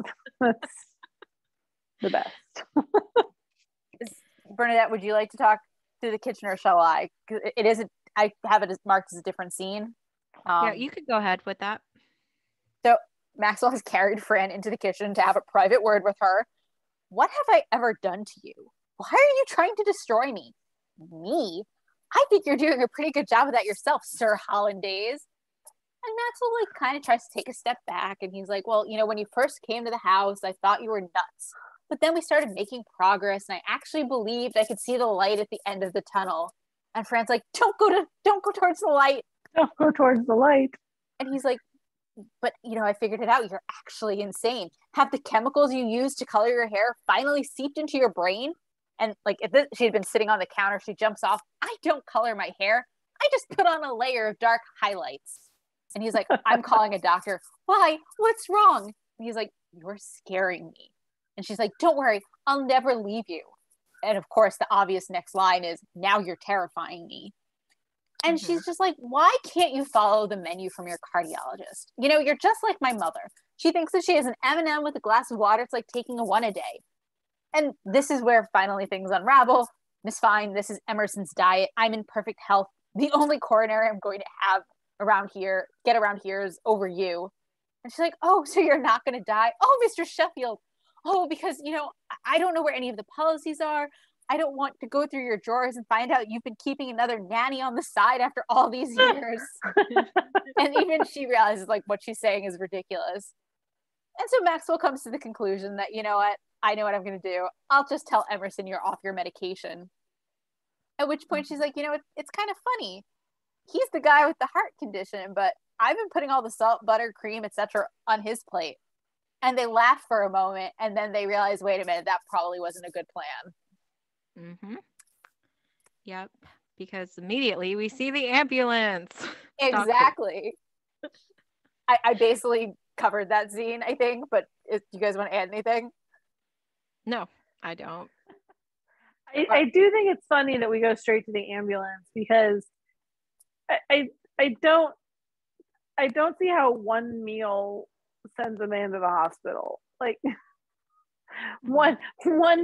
the best. Bernadette, would you like to talk through the kitchen, or shall I? It isn't. I have it marked as a different scene. Yeah, you could go ahead with that. So Maxwell has carried Fran into the kitchen to have a private word with her. "What have I ever done to you? Why are you trying to destroy me?" "Me? I think you're doing a pretty good job of that yourself, Sir Hollandaise." And Maxwell like kind of tries to take a step back, and he's like, "Well, when you first came to the house, I thought you were nuts. But then we started making progress, and I actually believed I could see the light at the end of the tunnel." And Fran's like, don't go towards the light. Don't go towards the light. And he's like, "But, I figured it out. You're actually insane. Have the chemicals you use to color your hair finally seeped into your brain?" And like, if she had been sitting on the counter, she jumps off. "I don't color my hair. I just put on a layer of dark highlights." And he's like, "I'm calling a doctor." "Why? What's wrong?" And he's like, "You're scaring me." And she's like, "Don't worry. I'll never leave you." And of course, the obvious next line is, "Now you're terrifying me." And she's just like, "Why can't you follow the menu from your cardiologist? You're just like my mother. She thinks that she has an M&M with a glass of water. It's like taking a one a day." And this is where finally things unravel. "Miss Fine, this is Emerson's diet. I'm in perfect health. The only coronary I'm going to get around here is over you." And she's like, "Oh, so you're not going to die?" "Oh, Mr. Sheffield. Oh, because, I don't know where any of the policies are. I don't want to go through your drawers and find out you've been keeping another nanny on the side after all these years." And even she realizes like what she's saying is ridiculous. And so Maxwell comes to the conclusion that, you know what, I know what I'm going to do. I'll just tell Emerson you're off your medication. At which point she's like, it's kind of funny. He's the guy with the heart condition, but I've been putting all the salt, butter, cream, etc. on his plate. And they laugh for a moment, and then they realize, wait a minute, that probably wasn't a good plan. Mm-hmm. Yep. Because immediately we see the ambulance. Exactly. I basically covered that scene, I think, but if you guys want to add anything? No, I don't. I do think it's funny that we go straight to the ambulance because I don't see how one meal sends a man to the hospital. Like one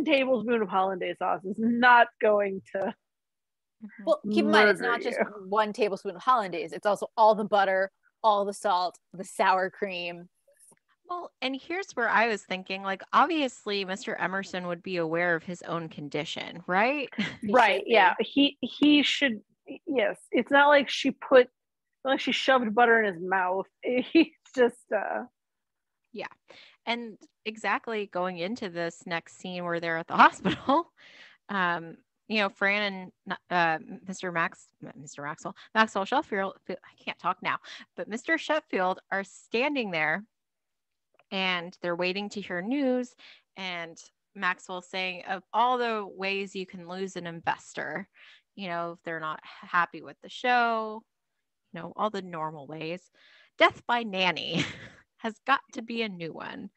tablespoon of hollandaise sauce is not going to. Well, keep in mind, it's not just 1 tablespoon of hollandaise. It's also all the butter, all the salt, the sour cream. Well, and here's where I was thinking, like, obviously Mr. Emerson would be aware of his own condition, right? Right. Yeah. He should. Yes. It's not like she shoved butter in his mouth. He's just. Yeah. And exactly going into this next scene where they're at the hospital, Fran and Maxwell Sheffield, I can't talk now, but Mr. Sheffield are standing there and they're waiting to hear news. And Maxwell saying, of all the ways you can lose an investor, if they're not happy with the show, all the normal ways, death by nanny has got to be a new one.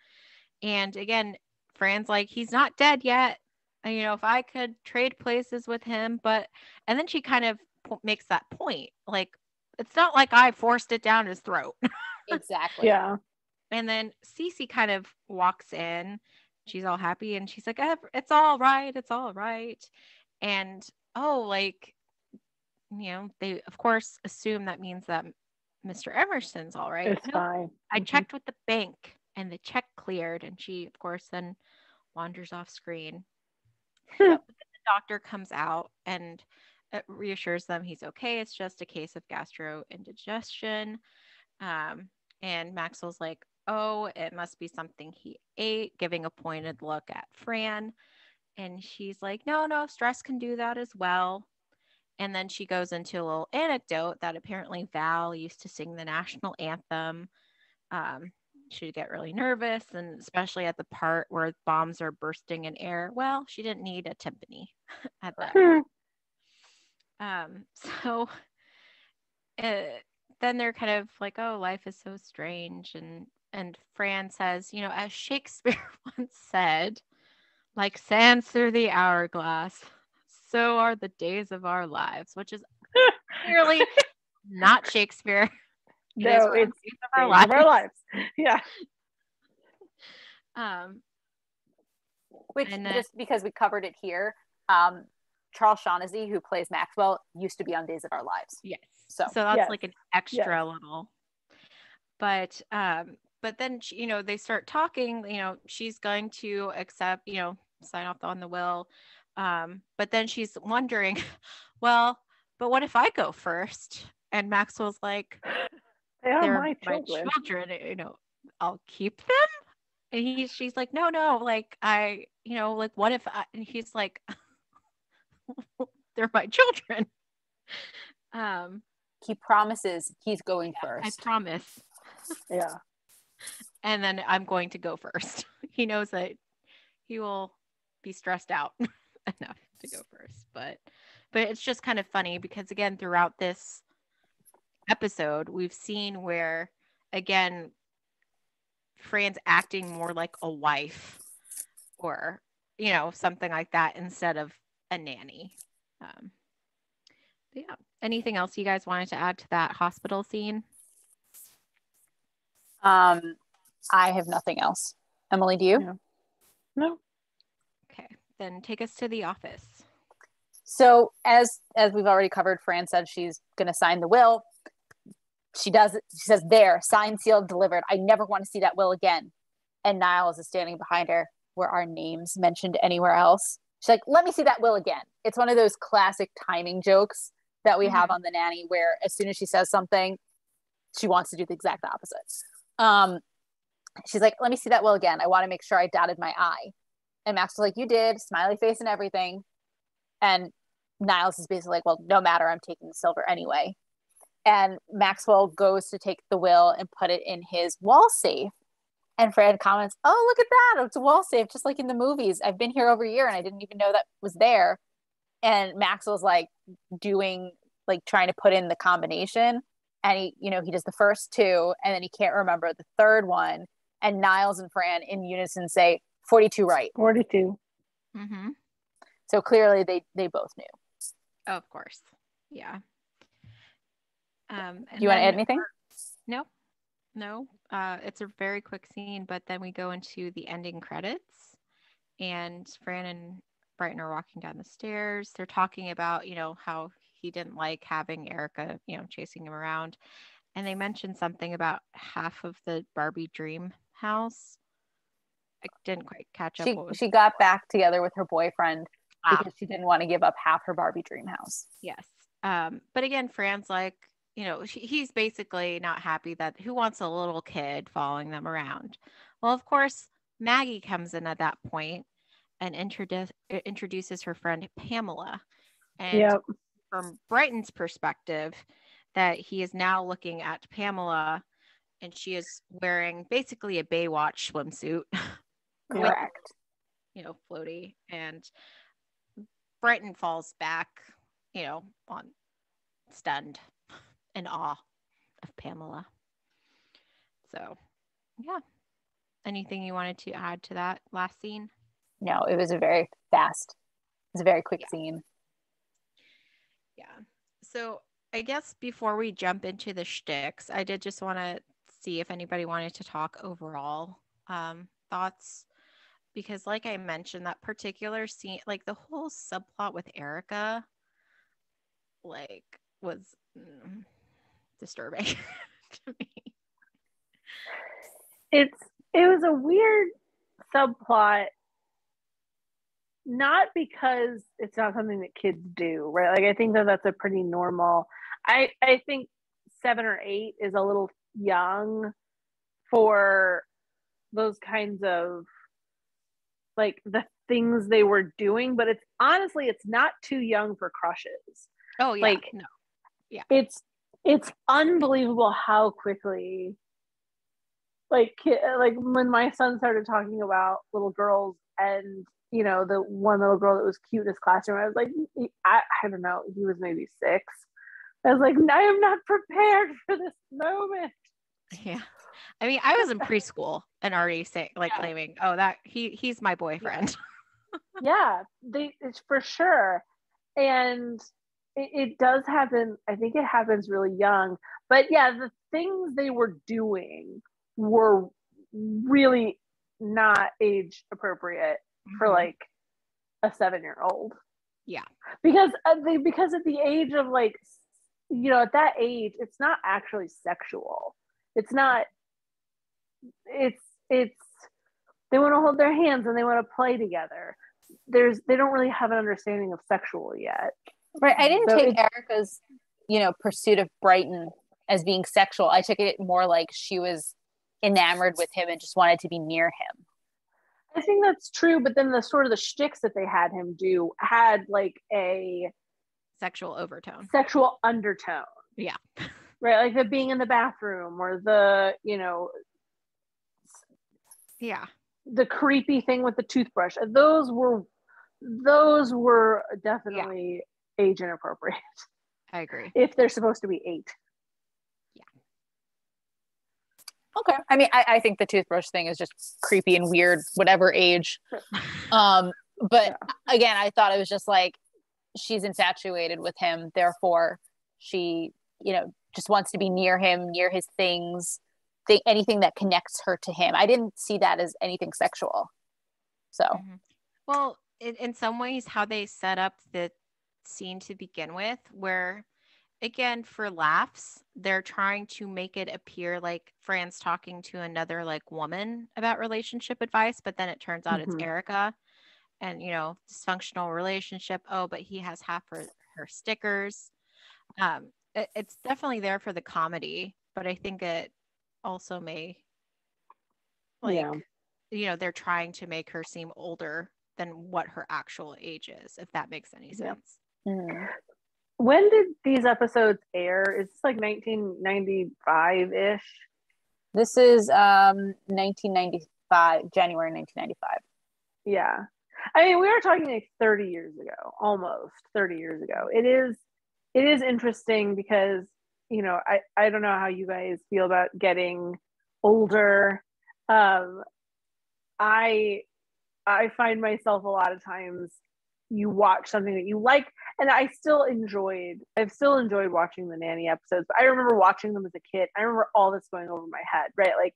And again, Fran's like, he's not dead yet. If I could trade places with him, and then she kind of makes that point. Like, it's not like I forced it down his throat. Exactly. Yeah. And then Cece kind of walks in. She's all happy and she's like, it's all right. It's all right. And, they, of course, assume that means that Mr. Emerson's all right. It's fine. I checked with the bank and the check cleared. And she, of course, then wanders off screen. But the doctor comes out and reassures them he's okay. It's just a case of gastroindigestion. And Maxwell's like, oh, it must be something he ate, giving a pointed look at Fran. And she's like, no, stress can do that as well. And then she goes into a little anecdote that apparently Val used to sing the national anthem. She'd get really nervous, and especially at the part where bombs are bursting in air. Well, she didn't need a timpani at that point. So then they're kind of like, oh, life is so strange. And Fran says, as Shakespeare once said, like sands through the hourglass, so are the days of our lives, which is clearly not Shakespeare. No, it's days of our lives. Yeah. Which, just because we covered it here, Charles Shaughnessy, who plays Maxwell, used to be on Days of Our Lives. Yes. So that's like an extra little. But then they start talking. She's going to accept, sign off on the will. But then she's wondering, well, but what if I go first? And Maxwell's like, they're my children. I'll keep them. And she's like, no, like I, like what if I, and he's like, they're my children. He promises he's going first. I promise. Yeah. And then I'm going to go first. He knows that he will be stressed out enough to go first. But it's just kind of funny because, again, throughout this episode, we've seen where, again, Fran's acting more like a wife or, something like that instead of a nanny. Yeah. Anything else you guys wanted to add to that hospital scene? I have nothing else. Emily, do you? No. Okay. Then take us to the office. So as we've already covered, Fran said she's going to sign the will. She does it. She says, there, signed, sealed, delivered. I never want to see that will again. And Niles is standing behind her. Were our names mentioned anywhere else? She's like, let me see that will again. It's one of those classic timing jokes that we have on The Nanny, where as soon as she says something, she wants to do the exact opposite. She's like, let me see that will again. I want to make sure I dotted my I. And Max was like, you did, smiley face and everything. And Niles is basically like, well, no matter, I'm taking the silver anyway. And Maxwell goes to take the will and put it in his wall safe. And Fran comments, "Oh, look at that. It's a wall safe, just like in the movies. I've been here over a year and I didn't even know that was there." And Maxwell's like doing, like trying to put in the combination. And he does the first two and then he can't remember the third one. And Niles and Fran in unison say 42 right. 42. Mm-hmm. So clearly they both knew. Oh, of course. Yeah. Do you want to add anything? No. It's a very quick scene, but then we go into the ending credits, and Fran and Brighton are walking down the stairs. They're talking about, how he didn't like having Erica, chasing him around. And they mentioned something about half of the Barbie dream house. I didn't quite catch up. She got back together with her boyfriend because she didn't want to give up half her Barbie dream house. Yes. But again, Fran's like, he's basically not happy that who wants a little kid following them around. Well, of course, Maggie comes in at that point and introduces her friend Pamela. And from Brighton's perspective, that he is now looking at Pamela, and she is wearing basically a Baywatch swimsuit. Correct. With, floaty, and Brighton falls back, on stunned in awe of Pamela. So, yeah. Anything you wanted to add to that last scene? No, it was a very quick scene. Yeah. So I guess before we jump into the shticks, I did just want to see if anybody wanted to talk overall thoughts, because like I mentioned, that particular scene, like the whole subplot with Erica, like was disturbing to me. It was a weird subplot, not because it's not something that kids do, right? Like I think that's a pretty normal. I think 7 or 8 is a little young for those kinds of like the things they were doing, but it's honestly not too young for crushes. Oh yeah, like no, yeah, it's unbelievable how quickly like when my son started talking about little girls, and the one little girl that was cute in his classroom, I was like, I don't know, he was maybe 6. I was like, I am not prepared for this moment. Yeah. I mean, I was in preschool and already claiming, oh, that he's my boyfriend. Yeah, it's for sure. And it does happen. I think it happens really young. But yeah, the things they were doing were really not age appropriate for like a 7-year-old. Yeah. Because at the age of like, at that age, it's not actually sexual. It's not, it's they want to hold their hands and they want to play together. They don't really have an understanding of sexual yet. Right. I didn't take Erica's, pursuit of Brighton as being sexual. I took it more like she was enamored with him and just wanted to be near him. I think that's true, but then the sort of the shticks that they had him do had like a sexual overtone, sexual undertone. Yeah. Right. Like the being in the bathroom, or the, yeah, the creepy thing with the toothbrush. Those were definitely age inappropriate. I agree. If they're supposed to be 8. Yeah. Okay. I mean, I think the toothbrush thing is just creepy and weird, whatever age. But again, I thought it was just like, she's infatuated with him. Therefore, she, just wants to be near him, near his things, anything that connects her to him. I didn't see that as anything sexual. So, well, in some ways, how they set up the scene to begin with, where again, for laughs, they're trying to make it appear like Fran's talking to another like woman about relationship advice, but then it turns out it's Erica, and dysfunctional relationship. Oh, but he has half her stickers. It's definitely there for the comedy, but I think it also may they're trying to make her seem older than what her actual age is, if that makes any sense. When did these episodes air? It's like 1995-ish. This is 1995, January 1995. Yeah. I mean, we were talking like 30 years ago, almost 30 years ago. It is interesting because, I don't know how you guys feel about getting older. I I find myself a lot of times you watch something that you like, and I've still enjoyed watching the Nanny episodes. I remember watching them as a kid. I remember all this going over my head, right? Like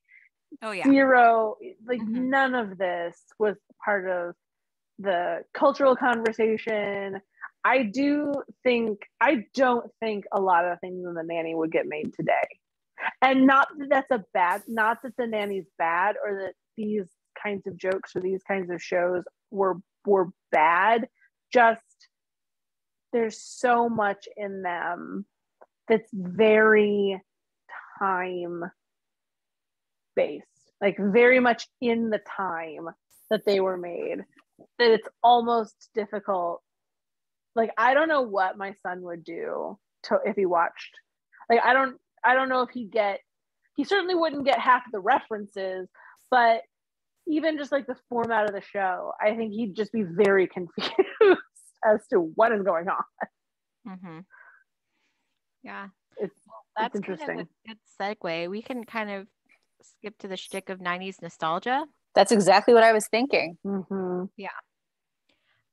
Oh yeah. zero, like Mhm. none of this was part of the cultural conversation. I don't think a lot of things in the Nanny would get made today. And not that not that the Nanny's bad, or that these kinds of jokes or these kinds of shows were bad. Just there's so much in them that's very time based, like very much in the time that they were made, that it's almost difficult. Like, I don't know what my son would do if he watched. Like, I don't know if he certainly wouldn't get half the references, but even just like the format of the show, I think he'd just be very confused as to what is going on. Mhm. Yeah. It's That's kind of interesting. a good segue. We can kind of skip to the shtick of 90s nostalgia. That's exactly what I was thinking. Mm-hmm.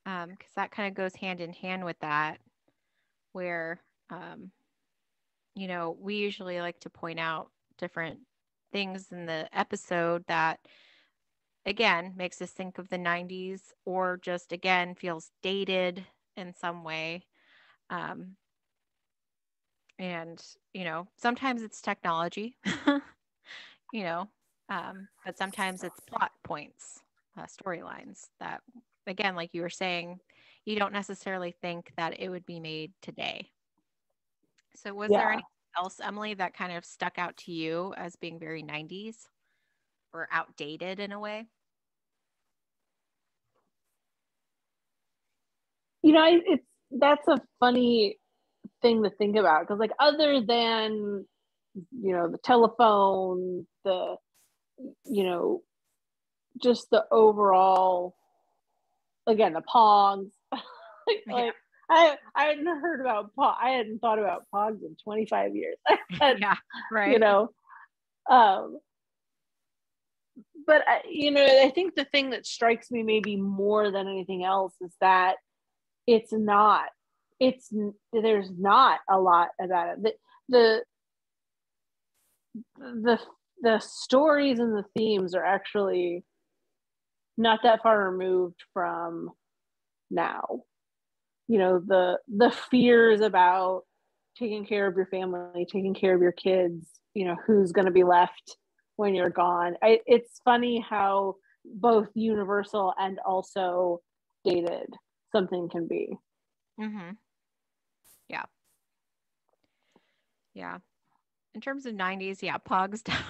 Because that kind of goes hand in hand with that, where, we usually like to point out different things in the episode that, again, makes us think of the 90s, or just, again, feels dated in some way. And, sometimes it's technology, you know, but sometimes it's plot points, storylines that, again, like you were saying, you don't necessarily think that it would be made today. So was there Yeah. anything else, Emily, that kind of stuck out to you as being very 90s or outdated in a way? That's a funny thing to think about, because like, other than the telephone, the just the overall, again, the pogs. Yeah. Like, I hadn't heard about I hadn't thought about pogs in 25 years. Yeah. you Right. know um but I think the thing that strikes me maybe more than anything else is that it's not it's there's not a lot about it. The stories and the themes are actually not that far removed from now. The fears about taking care of your family, taking care of your kids, who's going to be left when you're gone. It's funny how both universal and also dated something can be. Mm-hmm. Yeah. Yeah. In terms of 90s, yeah, Pogs definitely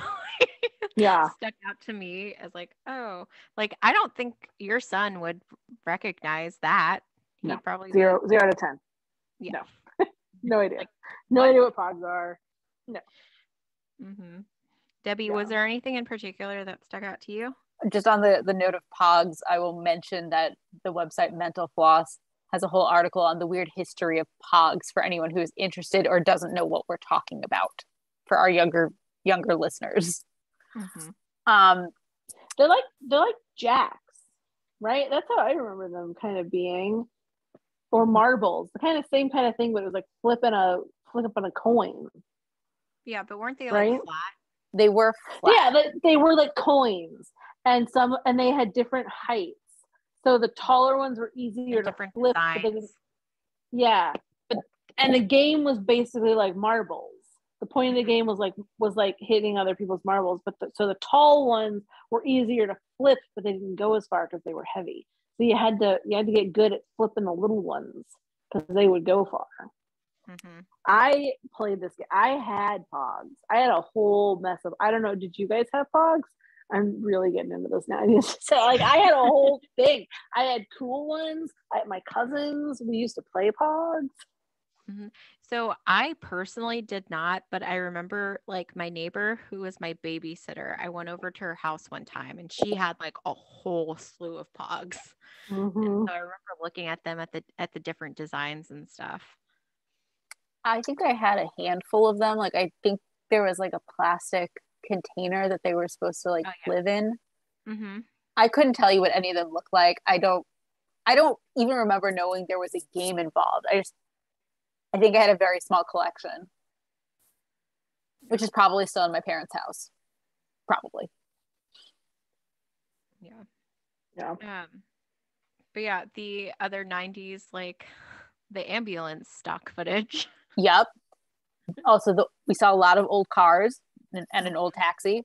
Yeah. stuck out to me as like, oh, like I don't think your son would recognize that. No. He'd probably be Zero like, out of 10. yeah. No. No idea. Like, No what? idea what pogs are. No. Mm-hmm. Debbie, Yeah. was there anything in particular that stuck out to you? Just on the note of pogs, I will mention that the website Mental Floss has a whole article on the weird history of pogs for anyone who's interested or doesn't know what we're talking about, for our younger listeners. Mm-hmm. They're like jacks, right? That's how I remember them kind of being. Or marbles, the kind of same kind of thing, but it was like flipping a coin. Yeah, but weren't they like right? flat? They were flat. Yeah, they were like coins, and they had different heights. So the taller ones were easier And to different flip. designs. And the game was basically like marbles. The point of the Mhm. game was like hitting other people's marbles, but so the tall ones were easier to flip, but they didn't go as far because they were heavy. So you had to get good at flipping the little ones because they would go far. Mm-hmm. I played this game. I had pogs. I had a whole mess of. I don't know. Did you guys have pogs? I'm really getting into this now. So like, I had a whole thing. I had cool ones. My cousins. We used to play pogs. Mhm. So I personally did not, but I remember like my neighbor who was my babysitter. I went over to her house one time and she had like a whole slew of pogs. And Mm-hmm. so I remember looking at them at the different designs and stuff. I think I had a handful of them. Like I think there was like a plastic container that they were supposed to like Oh live in. yeah. Mm-hmm. I couldn't tell you what any of them look like. I don't even remember knowing there was a game involved. I think I had a very small collection, which is probably still in my parents' house. Probably. Yeah. Yeah. But yeah, the other 90s, like the ambulance stock footage. Yep. Also, we saw a lot of old cars and an old taxi.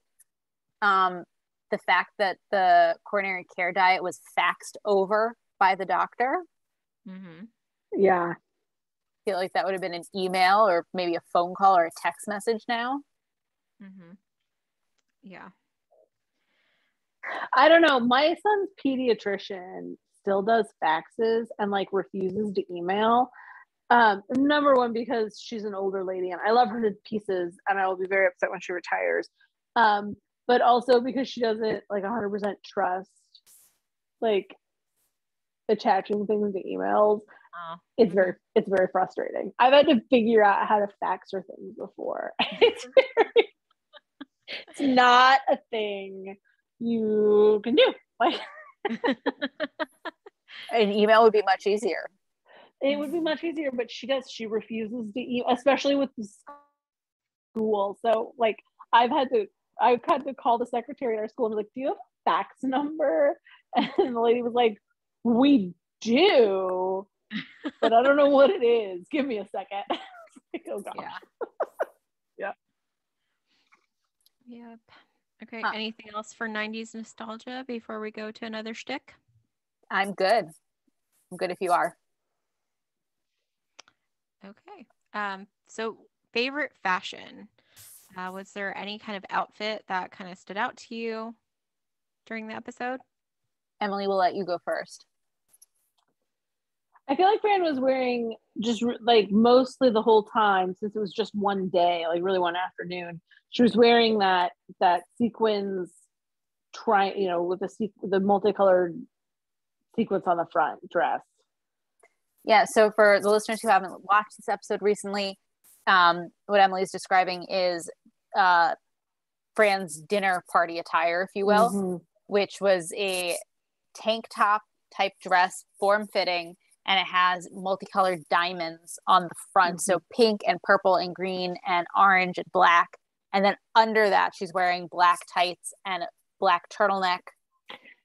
Um, the fact that the coronary care diet was faxed over by the doctor, Mm-hmm. Yeah. I feel like that would have been an email or maybe a phone call or a text message now. Mm-hmm. Yeah. I don't know. My son's pediatrician still does faxes and like refuses to email. Number one, because she's an older lady and I love her to pieces and I will be very upset when she retires. But also because she doesn't like 100% trust like attaching things to emails. Oh. It's very frustrating. I've had to figure out how to fax her things before. It's not a thing you can do. Like An email would be much easier. it would be much easier, but she refuses to email, especially with the school. So like I've had to call the secretary at our school and be like, do you have a fax number? And the lady was like, we do, but I don't know what it is. Give me a second. Like, oh gosh. Yeah. Yeah. Yep. Okay. Anything else for 90s nostalgia before we go to another shtick? I'm good. I'm good if you are. Okay. So favorite fashion. Was there any kind of outfit that kind of stood out to you during the episode? Emily, we'll let you go first. I feel like Fran was wearing just like mostly the whole time since it was just one day, like really one afternoon. She was wearing that sequins with the multicolored sequence on the front dress. Yeah, so for the listeners who haven't watched this episode recently, what Emily's describing is Fran's dinner party attire, if you will, Mm-hmm. which was a tank top type dress, form fitting, and it has multicolored diamonds on the front. Mm-hmm. So pink and purple and green and orange and black. And then under that, she's wearing black tights and a black turtleneck.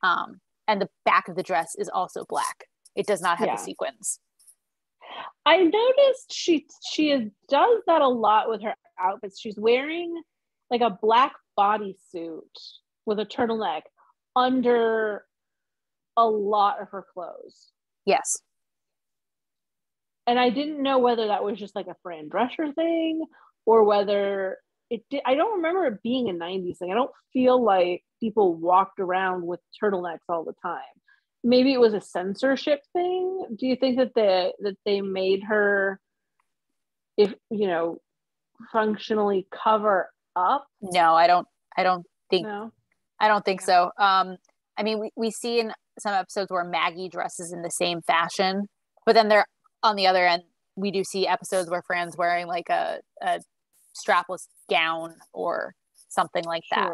And the back of the dress is also black. It does not have the sequins. I noticed she does that a lot with her outfits. She's wearing like a black bodysuit with a turtleneck under a lot of her clothes. Yes. And I didn't know whether that was just like a Fran Drescher thing or whether it did. I don't remember it being a 90s thing. I don't feel like people walked around with turtlenecks all the time. Maybe it was a censorship thing. Do you think that they made her, if functionally cover up? No, I don't think. No. I don't think so. I mean, we see in some episodes where Maggie dresses in the same fashion, but then they're on the other end. We do see episodes where Fran's wearing like a strapless gown or something like that.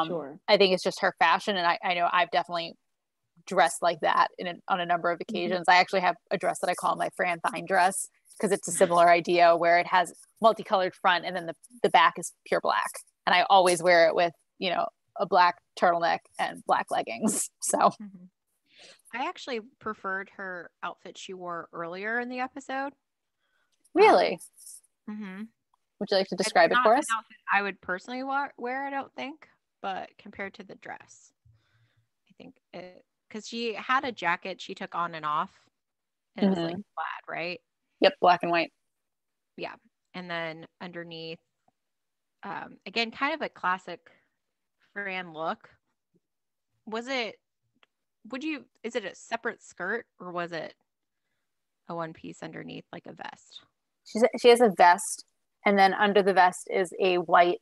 Sure. I think it's just her fashion, and I know I've definitely dressed like that on a number of occasions. Mm-hmm. I actually have a dress that I call my Fran Fine dress because it's a similar idea where it has multicolored front and then the back is pure black. And I always wear it with, a black turtleneck and black leggings. So mm-hmm. I actually preferred her outfit she wore earlier in the episode. Really? Mm-hmm. Would you like to describe it for us? I would personally wear, I don't think, but compared to the dress, I think because she had a jacket she took on and off, and it was like plaid, right? Yep, black and white. Yeah, and then underneath, again, kind of a classic Fran look. Is it a separate skirt or was it a one piece underneath, like a vest. She has a vest, and then under the vest is a white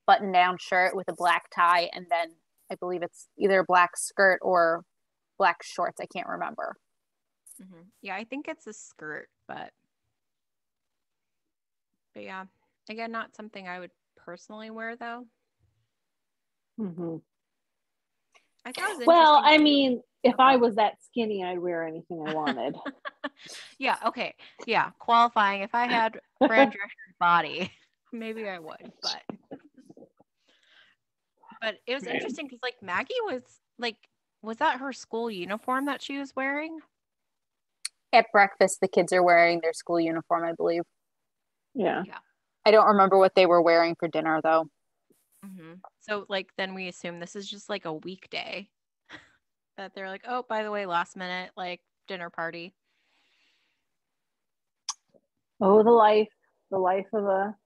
button-down shirt with a black tie, and then I believe it's either a black skirt or black shorts. I can't remember. Yeah, I think it's a skirt, but yeah, again, not something I would personally wear though. Mm-hmm. I thought it was Well, interesting. I mean, if I was that skinny, I'd wear anything I wanted. Yeah, okay. Yeah, qualifying. If I had Fran Drescher's body, maybe I would, but it was interesting because like Maggie was like, was that her school uniform that she was wearing? At breakfast, the kids are wearing their school uniform, I believe. Yeah. I don't remember what they were wearing for dinner, though. So, like, then we assume this is just like a weekday that they're like, oh, by the way, last minute, like, dinner party. Oh, the life of a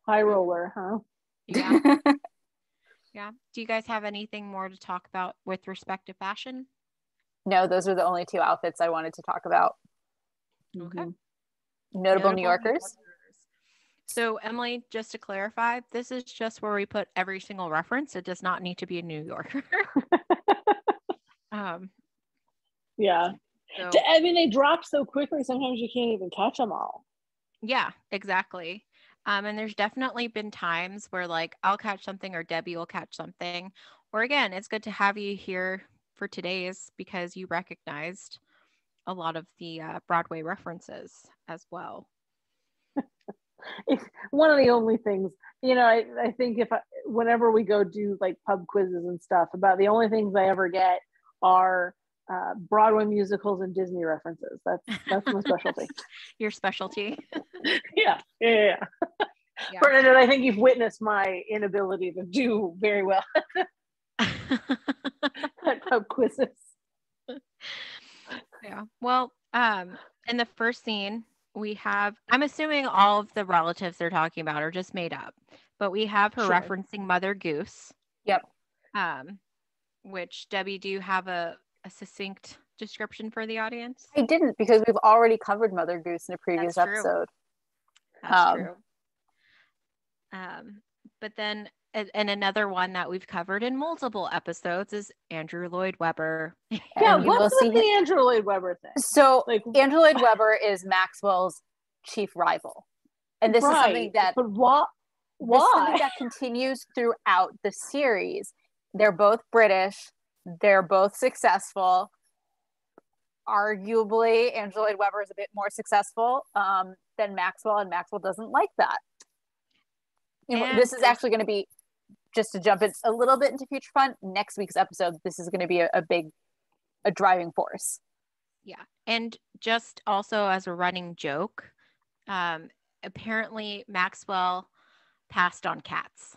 high roller, huh? Yeah. Yeah. Do you guys have anything more to talk about with respect to fashion? No, those are the only two outfits I wanted to talk about. Okay. Notable New Yorkers. So, Emily, just to clarify, this is just where we put every single reference. It does not need to be a New Yorker. Yeah. So, I mean, they drop so quickly, sometimes you can't even catch them all. Yeah, exactly. And there's definitely been times where like I'll catch something or Debbie will catch something. Or again, it's good to have you here for today's because you recognized a lot of the Broadway references as well. It's one of the only things, I think whenever we go do like pub quizzes and stuff, about the only things I ever get are Broadway musicals and Disney references. That's my specialty. Your specialty. Yeah. Bernadette, I think you've witnessed my inability to do very well at pub quizzes. Yeah. Well, in the first scene, we have, I'm assuming all of the relatives they're talking about are just made up, but we have her referencing Mother Goose. Yep. Which, Debbie, do you have a succinct description for the audience? I didn't, because we've already covered Mother Goose in a previous episode. That's true. But then, and another one that we've covered in multiple episodes is Andrew Lloyd Webber. Yeah, what's with the Andrew Lloyd Webber thing? So, like, Andrew Lloyd Webber is Maxwell's chief rival, and this is something that. But why? This is something that continues throughout the series. They're both British. They're both successful. Arguably, Andrew Lloyd Webber is a bit more successful than Maxwell, and Maxwell doesn't like that. This is actually going to be, just to jump in a little bit into Future Fun, next week's episode, this is going to be a driving force. Yeah. And just also as a running joke, apparently Maxwell passed on cats.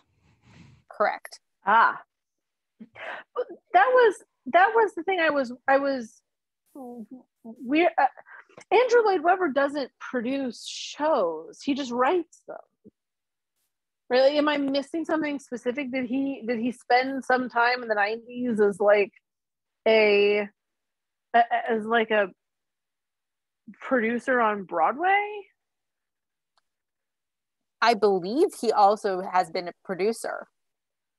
Correct. That was the thing I was weird. Andrew Lloyd Webber doesn't produce shows. He just writes them. Really? Am I missing something specific? Did he spend some time in the 90s as like a producer on Broadway? I believe he also has been a producer.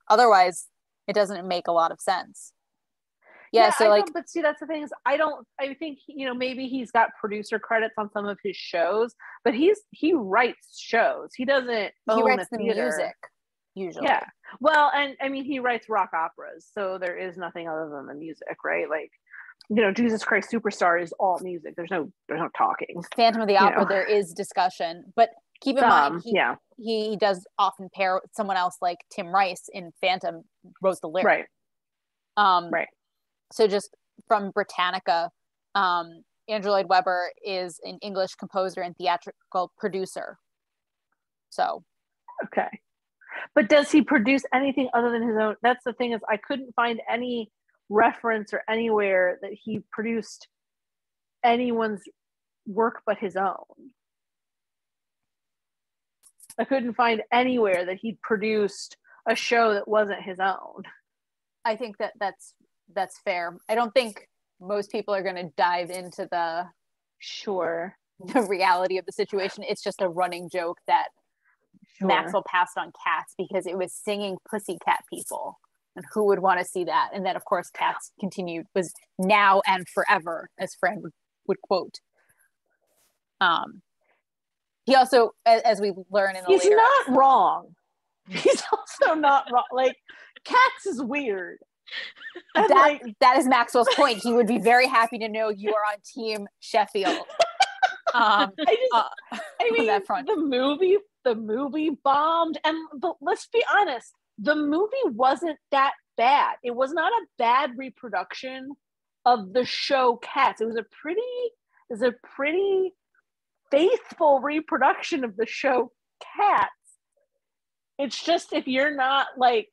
Otherwise, it doesn't make a lot of sense. Yeah, so but see, that's the thing is, I think, maybe he's got producer credits on some of his shows, but he writes shows. He doesn't he writes the music usually. Yeah. Well, and I mean, he writes rock operas, so there is nothing other than the music, right? Like, Jesus Christ Superstar is all music. There's no talking. Phantom of the Opera, there is discussion, but keep in mind, he does often pair with someone else, like Tim Rice in Phantom wrote the lyric. Right. Right. So just from Britannica, Andrew Lloyd Webber is an English composer and theatrical producer. So. Okay. But does he produce anything other than his own? That's the thing, is I couldn't find any reference or anywhere that he produced anyone's work but his own. I couldn't find anywhere that he produced a show that wasn't his own. I think that's fair. I don't think most people are going to dive into the Sure. the reality of the situation. It's just a running joke that Maxwell passed on Cats because it was singing Pussycat People. And who would want to see that? And then, of course, Cats continued, was now and forever, as Fran would quote. He also, as we learn in the He's later not episode, wrong. He's also not wrong. Like, Cats is weird. That is Maxwell's point. He would be very happy to know you are on Team Sheffield. I mean, that front. the movie bombed, and let's be honest, the movie wasn't that bad. It was not a bad reproduction of the show Cats. It was a pretty faithful reproduction of the show Cats. It's just, if you're not like,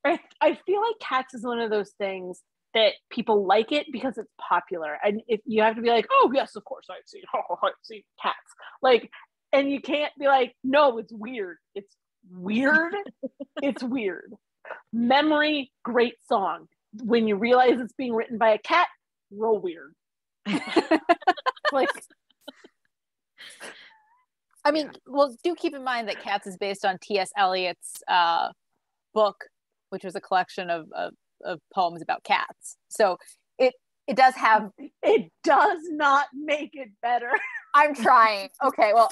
I feel like Cats is one of those things that people like it because it's popular, and if you have to be like, oh yes, of course I've seen Cats, like, and you can't be like, no, it's weird. It's weird. It's weird. Memory, great song. When you realize it's being written by a cat, real weird. Like, I mean, well, do keep in mind that Cats is based on T.S. Eliot's book, which was a collection of poems about cats. So it does have. It does not make it better. I'm trying. Okay, well.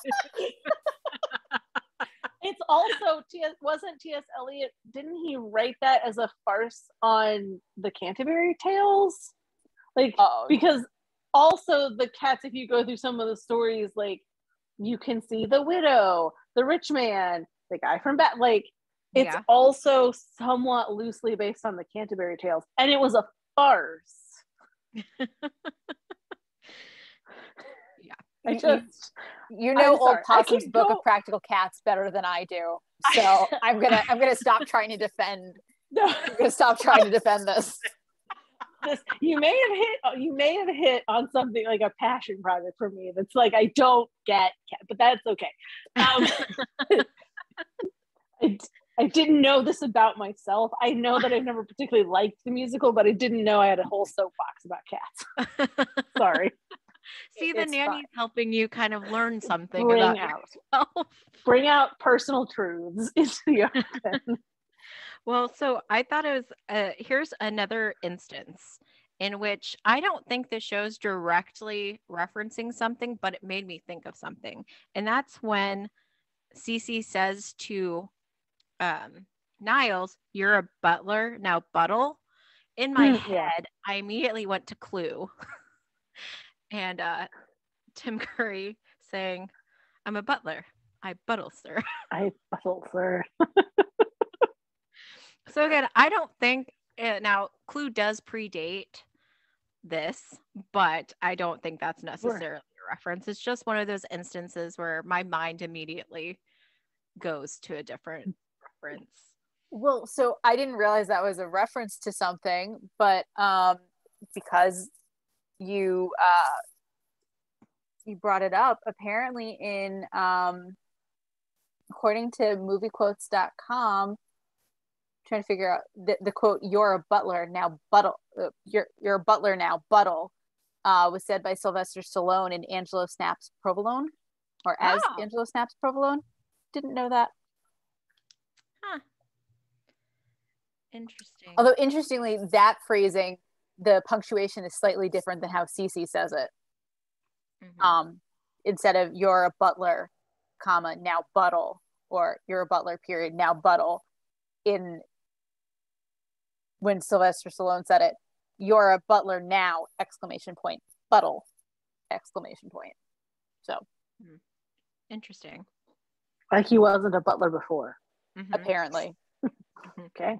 It's also wasn't T.S. Eliot, didn't he write that as a farce on the Canterbury Tales? Like, because also the Cats, if you go through some of the stories, like, you can see the widow, the rich man, the guy from like, it's also somewhat loosely based on the Canterbury Tales, and it was a farce. Old Possum's Book of Practical Cats better than I do, so I'm gonna stop trying to defend. No. I'm gonna stop trying to defend this. You may have hit on something like a passion project for me. That's like, I don't get, but that's okay. I didn't know this about myself. I know that I've never particularly liked the musical, but I didn't know I had a whole soapbox about Cats. Sorry. See, the nanny's helping you kind of learn something Bring about yourself. Bring out personal truths into the open. Well, so I thought it was, here's another instance in which I don't think the show's directly referencing something, but it made me think of something. And that's when Cece says to Niles, "You're a butler, now Buttle." In my head, I immediately went to Clue. And Tim Curry saying, "I'm a butler. I buttle, sir." I buttle, sir. So again, I don't think now Clue does predate this, but I don't think that's necessarily a reference. It's just one of those instances where my mind immediately goes to a different reference. Well, so I didn't realize that was a reference to something, but because you brought it up, apparently in according to moviequotes.com, trying to figure out the quote, "You're a butler now, Buttle." You're a butler now, Buttle, was said by Sylvester Stallone in Angelo Snaps Provolone, or as Angelo Snaps Provolone. Didn't know that. Huh. Interesting. Although interestingly, that phrasing, the punctuation is slightly different than how Cece says it. Mm-hmm. Instead of "You're a butler, comma, now Buttle," or "You're a butler, period, now Buttle," when Sylvester Stallone said it, "You're a butler now, exclamation point, Buttle, exclamation point." So interesting. Like he wasn't a butler before. Mm-hmm. Apparently. Okay.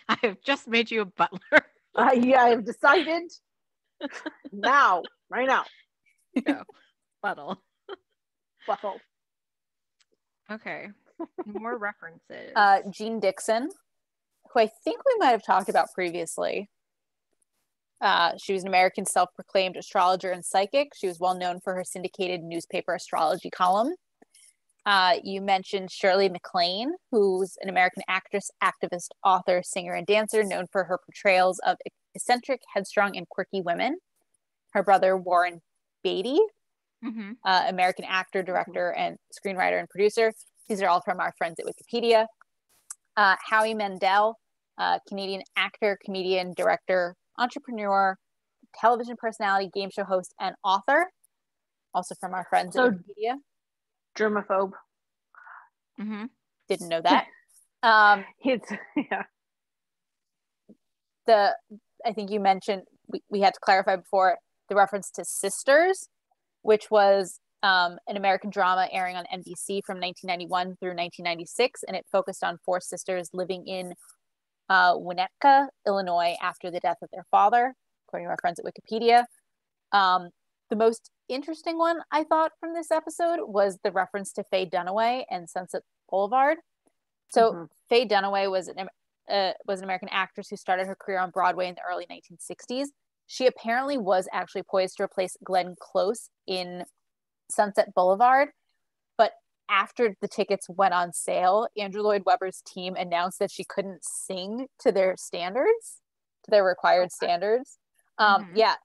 I have just made you a butler. Yeah, I have decided now, right now. Go. Buttle. Buttle. Okay. More references. Jean Dixon, who I think we might have talked about previously. She was an American self-proclaimed astrologer and psychic. She was well known for her syndicated newspaper astrology column. You mentioned Shirley MacLaine, who's an American actress, activist, author, singer, and dancer known for her portrayals of eccentric, headstrong, and quirky women. her brother Warren Beatty, Mm-hmm. American actor, director, and screenwriter and producer. These are all from our friends at Wikipedia. Howie Mandel, Canadian actor, comedian, director, entrepreneur, television personality, game show host, and author. Also from our friends at Wikipedia. Germaphobe. Mm-hmm. Didn't know that. It's I think you mentioned, we had to clarify before, the reference to Sisters, which was an American drama airing on NBC from 1991 through 1996, and it focused on four sisters living in Winnetka, Illinois, after the death of their father, according to our friends at Wikipedia. The most interesting one, I thought, from this episode was the reference to Faye Dunaway and Sunset Boulevard. So Faye Dunaway was an American actress who started her career on Broadway in the early 1960s. She apparently was actually poised to replace Glenn Close in Sunset Boulevard, but after the tickets went on sale, Andrew Lloyd Webber's team announced that she couldn't sing to their standards, to their required standards. Yeah,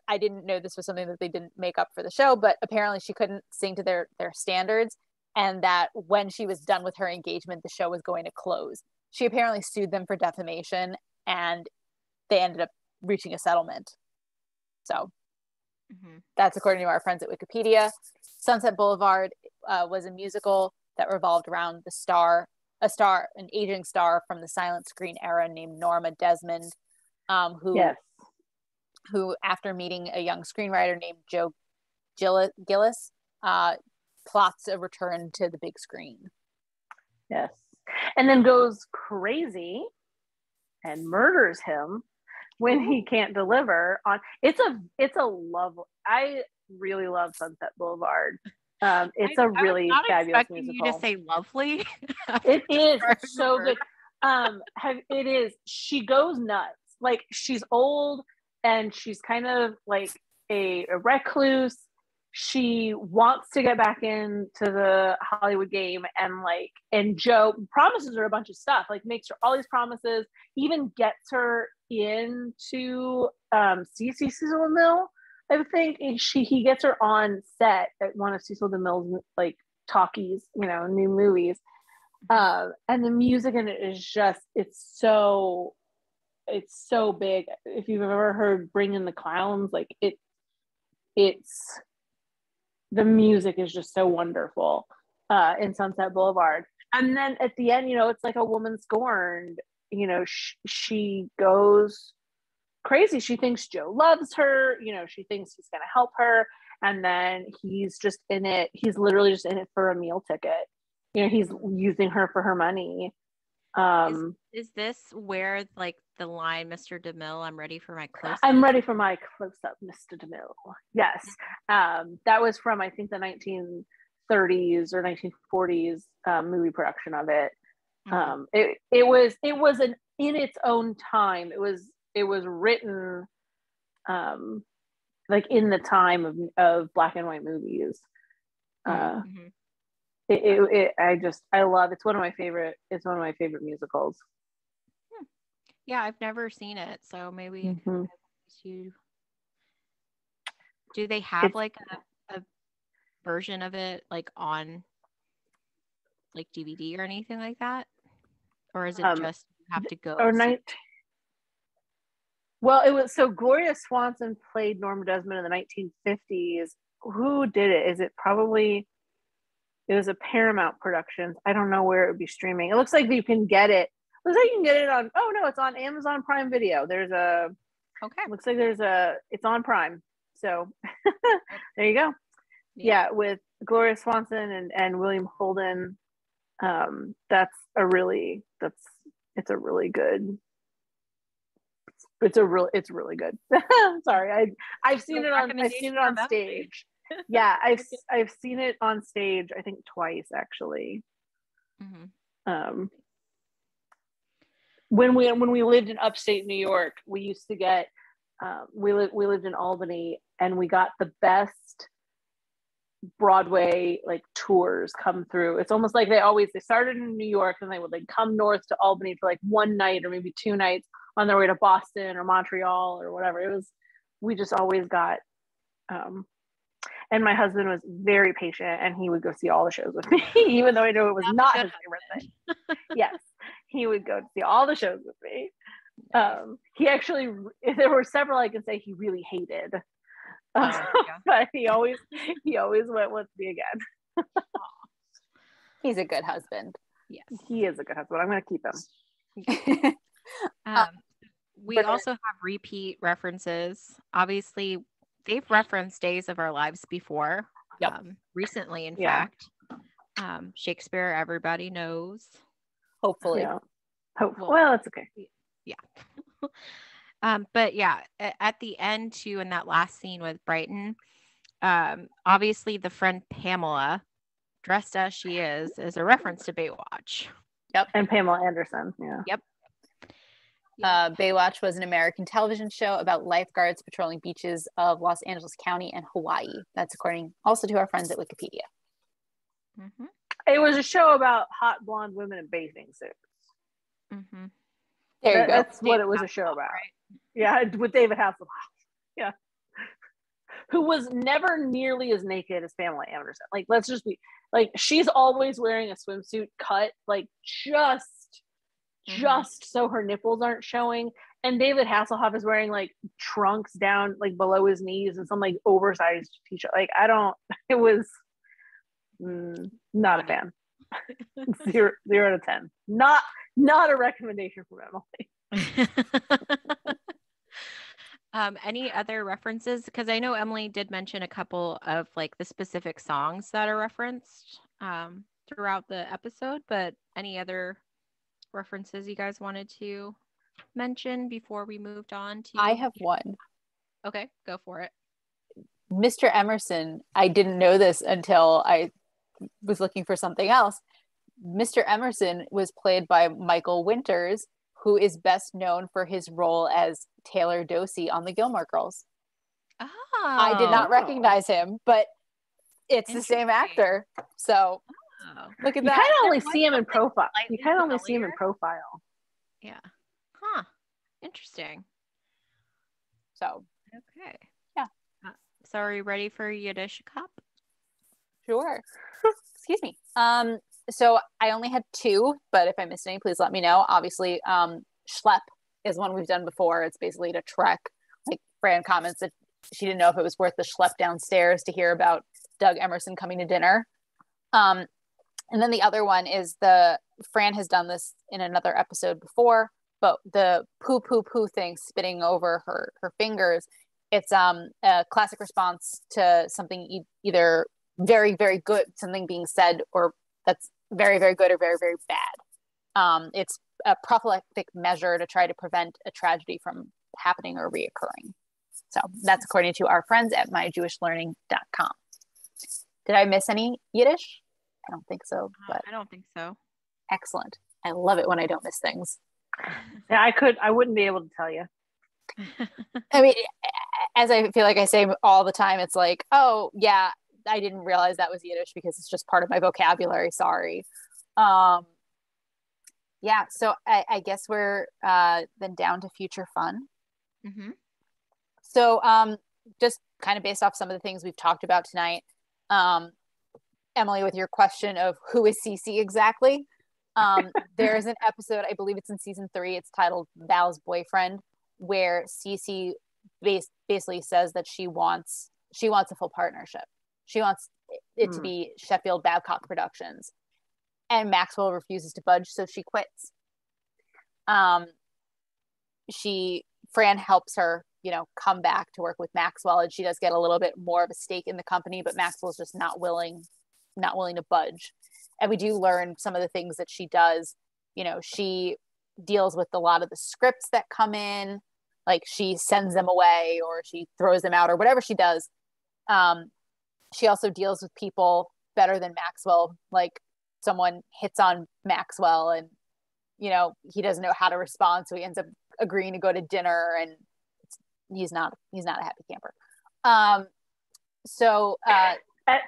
I didn't know this was something that they didn't make up for the show, but apparently she couldn't sing to their standards, and that when she was done with her engagement, the show was going to close. She apparently sued them for defamation, and they ended up reaching a settlement. So that's according to our friends at Wikipedia. Sunset Boulevard was a musical that revolved around an aging star from the silent screen era named Norma Desmond, who, after meeting a young screenwriter named Joe Gillis, plots a return to the big screen. Yes. And then goes crazy and murders him when he can't deliver on. It's a love. I really love Sunset Boulevard. It's a really fabulous musical. You to say lovely. It is so good. It is. She goes nuts. Like, she's old and she's kind of like a recluse. She wants to get back into the Hollywood game, and Joe promises her a bunch of stuff, like makes her all these promises, even gets her into Cecil DeMille, I think. He gets her on set at one of Cecil DeMille's like talkies, new movies. And the music in it is just, it's so big. If you've ever heard Bring in the Clowns, like it's the music is just so wonderful in Sunset Boulevard. And then at the end, it's like a woman scorned. She goes crazy. She thinks Joe loves her. She thinks he's going to help her. And then he's just in it. He's literally just in it for a meal ticket. He's using her for her money. Is this where, like, the line, Mr. DeMille, I'm ready for my close-up? I'm ready for my close-up, Mr. DeMille. Yes. That was from, I think, the 1930s or 1940s movie production of it. It was in its own time. It was written like in the time of black and white movies. I love, it's one of my favorite musicals. Yeah, I've never seen it, so maybe you. Do they have like a version of it like on like DVD or anything like that, or is it just you have to go? Well, it was, so Gloria Swanson played Norma Desmond in the 1950s. Who did it? Is it probably? It was a Paramount Productions. I don't know where it would be streaming. It looks like you can get it. Looks like you can get it on. Oh no, it's on Amazon Prime Video. There's a. Okay. Looks like it's on Prime. So there you go. Yeah, with Gloria Swanson and William Holden. It's really good. It's really good. Sorry, I've seen it on stage. Yeah, I've seen it on stage, I think twice actually. When we lived in upstate New York, we used to get we lived in Albany, and we got the best Broadway like tours come through. It's almost like they started in New York, and they would like come north to Albany for like one night or maybe two nights on their way to Boston or Montreal or whatever. We just always got And my husband was very patient, and he would go see all the shows with me, even though I know it was not his favorite thing. Yes, he would go to see all the shows with me. He actually, there were several I can say he really hated, but he always went with me again. He's a good husband. Yes, he is a good husband. I'm going to keep him. We also have repeat references. Obviously, they've referenced Days of Our Lives before. Yep. Recently, in fact. Shakespeare, everybody knows. Hopefully. Yeah. Well, it's okay. Yeah. But yeah, at the end too, in that last scene with Brighton, obviously the friend Pamela, dressed as she is a reference to Baywatch. Yep. And Pamela Anderson. Yeah. Yep. Baywatch was an American television show about lifeguards patrolling beaches of Los Angeles County and Hawaii. That's according also to our friends at Wikipedia. Mm-hmm. It was a show about hot blonde women in bathing suits. Mm-hmm. There you go. That's what it was a show about. Right? Yeah, with David Hasselhoff. Yeah. Who was never nearly as naked as Pamela Anderson. Like, let's just be like, she's always wearing a swimsuit cut, like just so her nipples aren't showing. And David Hasselhoff is wearing like trunks down like below his knees and some like oversized t-shirt. Like, it was not a fan. 0 out of 10. Not a recommendation from Emily. Any other references? Because I know Emily did mention a couple of like the specific songs that are referenced throughout the episode, but any other references you guys wanted to mention before we moved on to? I have one. Okay, go for it. Mr. Emerson, I didn't know this until I was looking for something else. Mr. Emerson was played by Michael Winters, who is best known for his role as Taylor Dosey on the Gilmore Girls. Oh. I did not recognize him, but it's the same actor. So look at you that. Kind of only see him in profile. You kind of only see him in profile. Yeah. Huh. Interesting. So. Okay. Yeah. So are you ready for Yiddish cup? Sure. Excuse me. So I only had 2, but if I missed any, please let me know. Obviously, schlep is one we've done before. It's basically to trek. Like Fran comments that she didn't know if it was worth the schlep downstairs to hear about Doug Emerson coming to dinner. And then the other one is Fran has done this in another episode before, but the poo poo poo thing spitting over her fingers. It's a classic response to something either very, very good, something being said, or that's very, very good or very, very bad. It's a prophylactic measure to try to prevent a tragedy from happening or reoccurring. So that's according to our friends at myjewishlearning.com. Did I miss any Yiddish? I don't think so. But I don't think so. Excellent. I love it when I don't miss things. Yeah, I wouldn't be able to tell you. I mean, as I feel like I say all the time, it's like, oh yeah, I didn't realize that was Yiddish because it's just part of my vocabulary. Sorry. Yeah, so I guess we're then down to future fun. Mm-hmm. So just kind of based off some of the things we've talked about tonight, Emily, with your question of who is Cece exactly, there's an episode, I believe it's in season 3, it's titled Val's Boyfriend, where Cece basically says that she wants a full partnership. She wants it to be Sheffield Babcock Productions, and Maxwell refuses to budge, so she quits. Fran helps her, come back to work with Maxwell, and she does get a little bit more of a stake in the company, but Maxwell's just not willing to budge. And we do learn some of the things that she does. She deals with a lot of the scripts that come in, like she sends them away or she throws them out or whatever she does. She also deals with people better than Maxwell. Like someone hits on Maxwell and, he doesn't know how to respond. So he ends up agreeing to go to dinner, and he's not a happy camper.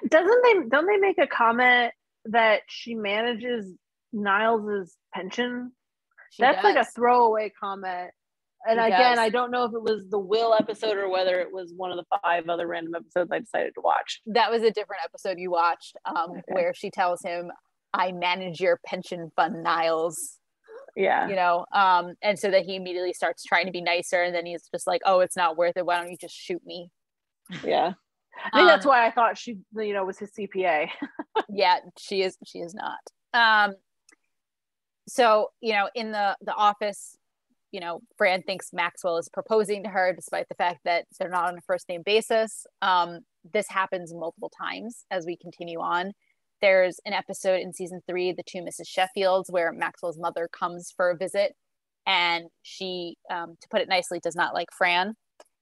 Don't they make a comment that she manages Niles's pension? That's like a throwaway comment And He again, does. I don't know if it was the Will episode or whether it was one of the 5 other random episodes I decided to watch. That was a different episode you watched, where she tells him, I manage your pension fund, Niles. Yeah. You know, and so that he immediately starts trying to be nicer, and then he's just like, oh, it's not worth it. Why don't you just shoot me? Yeah. I think that's why I thought she, was his CPA. Yeah, she is not. So, in the office, Fran thinks Maxwell is proposing to her despite the fact that they're not on a first name basis. This happens multiple times as we continue on. There's an episode in season 3, The Two Mrs. Sheffields, where Maxwell's mother comes for a visit, and she, to put it nicely, does not like Fran.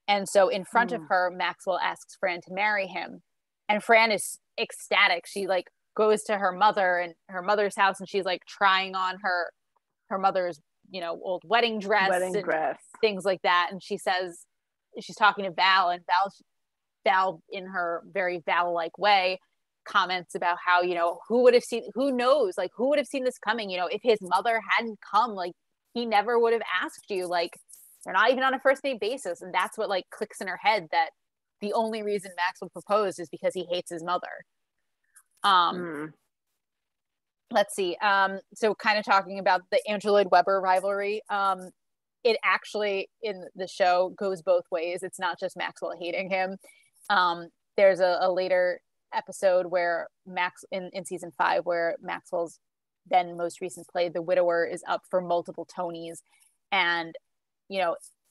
And so in front of her, Maxwell asks Fran to marry him. And Fran is ecstatic. She like goes to her mother and her mother's house, and she's like trying on her mother's, old wedding dress and things like that. And she says, she's talking to Val, and Val in her very Val-like way comments about how, who would have seen this coming? If his mother hadn't come, like he never would have asked you. Like they're not even on a first name basis. And that's what like clicks in her head, that the only reason Maxwell proposed is because he hates his mother. Let's see. So kind of talking about the Andrew Lloyd Webber rivalry. It actually in the show goes both ways. It's not just Maxwell hating him. There's a later episode where in season 5, where Maxwell's then most recent play, The Widower, is up for multiple Tonys, and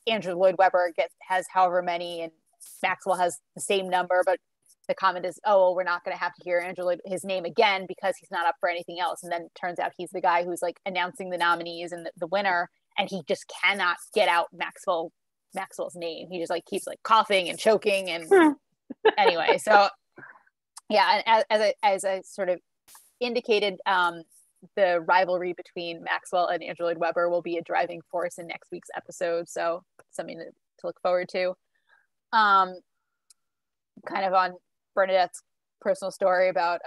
Andrew Lloyd Webber has however many, and Maxwell has the same number, but the comment is, oh, well, we're not going to have to hear his name again because he's not up for anything else. And then it turns out he's the guy who's like announcing the nominees and the winner, and he just cannot get out Maxwell's name. He just like keeps like coughing and choking, and anyway, so yeah, and as I sort of indicated, the rivalry between Maxwell and Andrew Lloyd Webber will be a driving force in next week's episode, so something to look forward to. Kind of on Bernadette's personal story about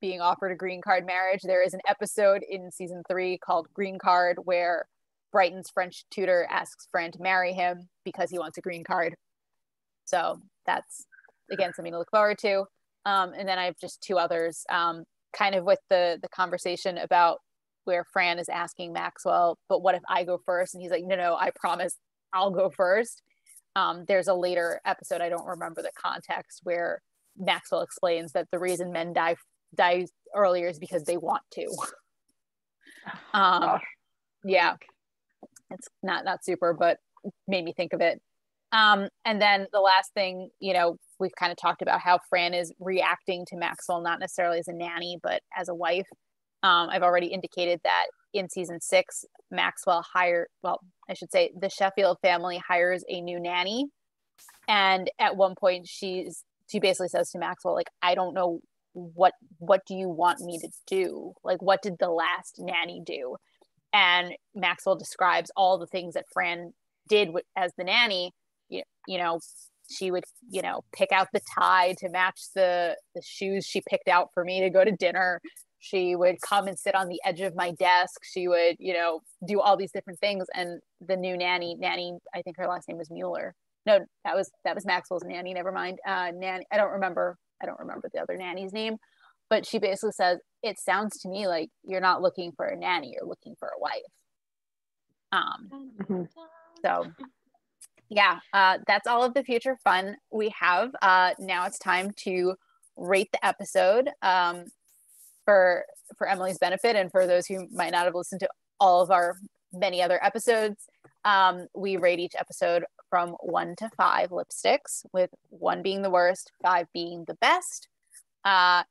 being offered a green card marriage, there is an episode in season 3 called Green Card, where Brighton's French tutor asks Fran to marry him because he wants a green card. So that's, again, something to look forward to. And then I have just 2 others, kind of with the conversation about where Fran is asking Maxwell, but what if I go first? And he's like, no, I promise I'll go first. There's a later episode, I don't remember the context, where Maxwell explains that the reason men die earlier is because they want to. Yeah, it's not super, but made me think of it. And then the last thing, we've kind of talked about how Fran is reacting to Maxwell, not necessarily as a nanny, but as a wife. I've already indicated that in season 6, the Sheffield family hires a new nanny. And at one point she basically says to Maxwell, like, I don't know, what do you want me to do? Like, what did the last nanny do? And Maxwell describes all the things that Fran did as the nanny. She would, pick out the tie to match the shoes she picked out for me to go to dinner. She would come and sit on the edge of my desk. She would, do all these different things. And the new nanny, I think her last name was Mueller. No, that was Maxwell's nanny. Never mind. Nanny. I don't remember the other nanny's name, but she basically says, it sounds to me like you're not looking for a nanny, you're looking for a wife. So yeah, that's all of the future fun we have. Now it's time to rate the episode. For Emily's benefit, and for those who might not have listened to all of our many other episodes, we rate each episode from 1 to 5 lipsticks, with 1 being the worst, 5 being the best. I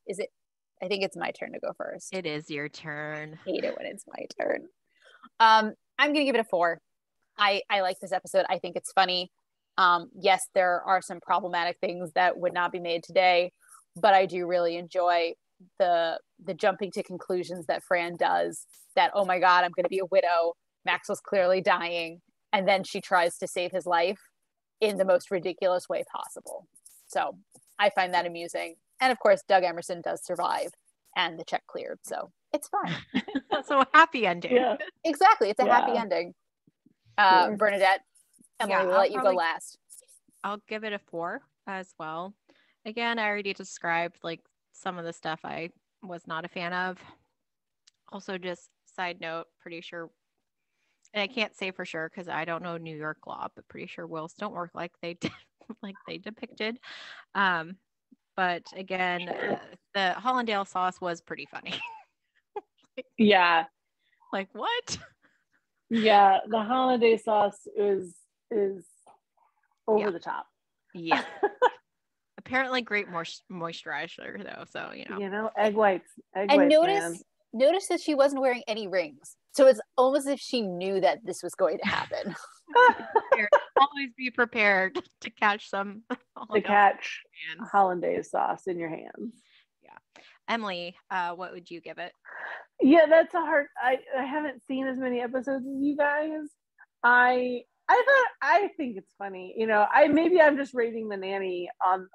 think it's my turn to go first. It is your turn. I hate it when it's my turn. I'm gonna give it a 4. I like this episode. I think it's funny. Yes, there are some problematic things that would not be made today, but I do really enjoy the jumping to conclusions that Fran does, that, oh my God, I'm going to be a widow. Maxwell's clearly dying. And then she tries to save his life in the most ridiculous way possible. So I find that amusing. And of course, Doug Emerson does survive and the check cleared. So it's fine. So a happy ending. Yeah. Exactly. It's a happy ending. Bernadette, Emily, we'll let you go last. I'll give it a 4 as well. Again, I already described like some of the stuff I was not a fan of. Also, just side note, pretty sure, and I can't say for sure because I don't know New York law, but pretty sure wills don't work like they did, like they depicted. But again, the Hollandaise sauce was pretty funny. Yeah. Like what? Yeah, the Hollandaise sauce is over the top. Yeah. Apparently great moisturizer though, so egg whites. And notice that she wasn't wearing any rings, so it's almost as if she knew that this was going to happen. Always be prepared to catch some Hollandaise sauce in your hands. Yeah. Emily, what would you give it? Yeah, that's a hard. I haven't seen as many episodes as you guys. I think it's funny. I'm just rating the Nanny on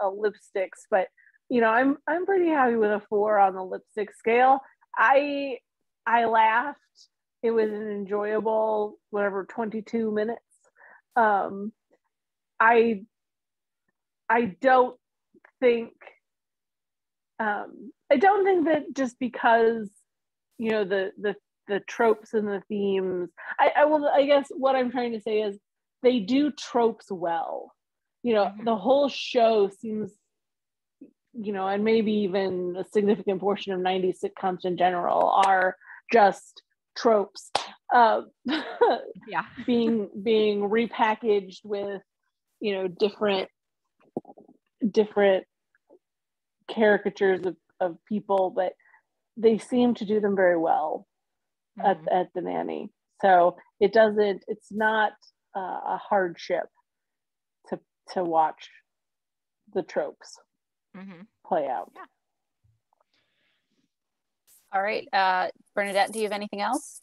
lipsticks, but I'm pretty happy with a 4 on the lipstick scale. I laughed. It was an enjoyable 22 minutes. I don't think that just because the tropes and the themes, I guess what I'm trying to say is they do tropes well. The whole show seems, and maybe even a significant portion of 90s sitcoms in general are just tropes being repackaged with different caricatures of people, but they seem to do them very well at the Nanny. So it's not a hardship to watch the tropes play out. Yeah. All right. Bernadette, do you have anything else?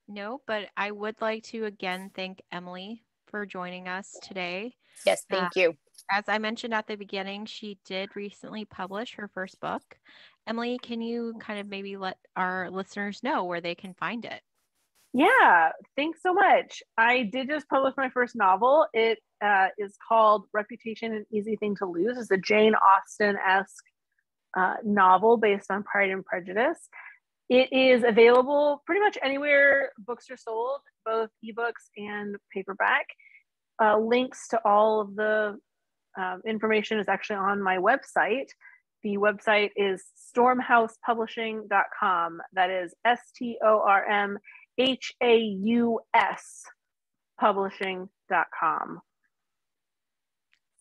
No, but I would like to again thank Emily for joining us today. Yes, thank you. As I mentioned at the beginning, she did recently publish her first book. Emily, can you kind of maybe let our listeners know where they can find it? Yeah, thanks so much. I did just publish my first novel. It is called Reputation: An Easy Thing to Lose. It's a Jane Austen-esque novel based on Pride and Prejudice. It is available pretty much anywhere books are sold, both ebooks and paperback. Links to all of the information is actually on my website. The website is stormhousepublishing.com. That is STORMHAUS publishing.com.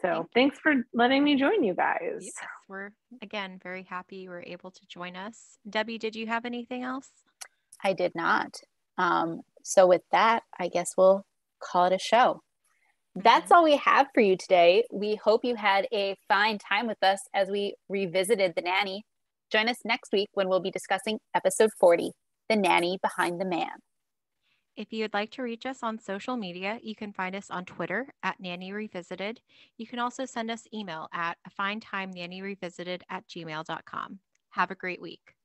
So thanks for letting me join you guys. Yes, we're again very happy you were able to join us. Debbie, did you have anything else? I did not. So with that, I guess we'll call it a show. That's all we have for you today. We hope you had a fine time with us as we revisited The Nanny. Join us next week when we'll be discussing episode 40, The Nanny Behind the Man. If you would like to reach us on social media, you can find us on Twitter at Nanny Revisited. You can also send us email at afinetimenannyrevisited@gmail.com. Have a great week.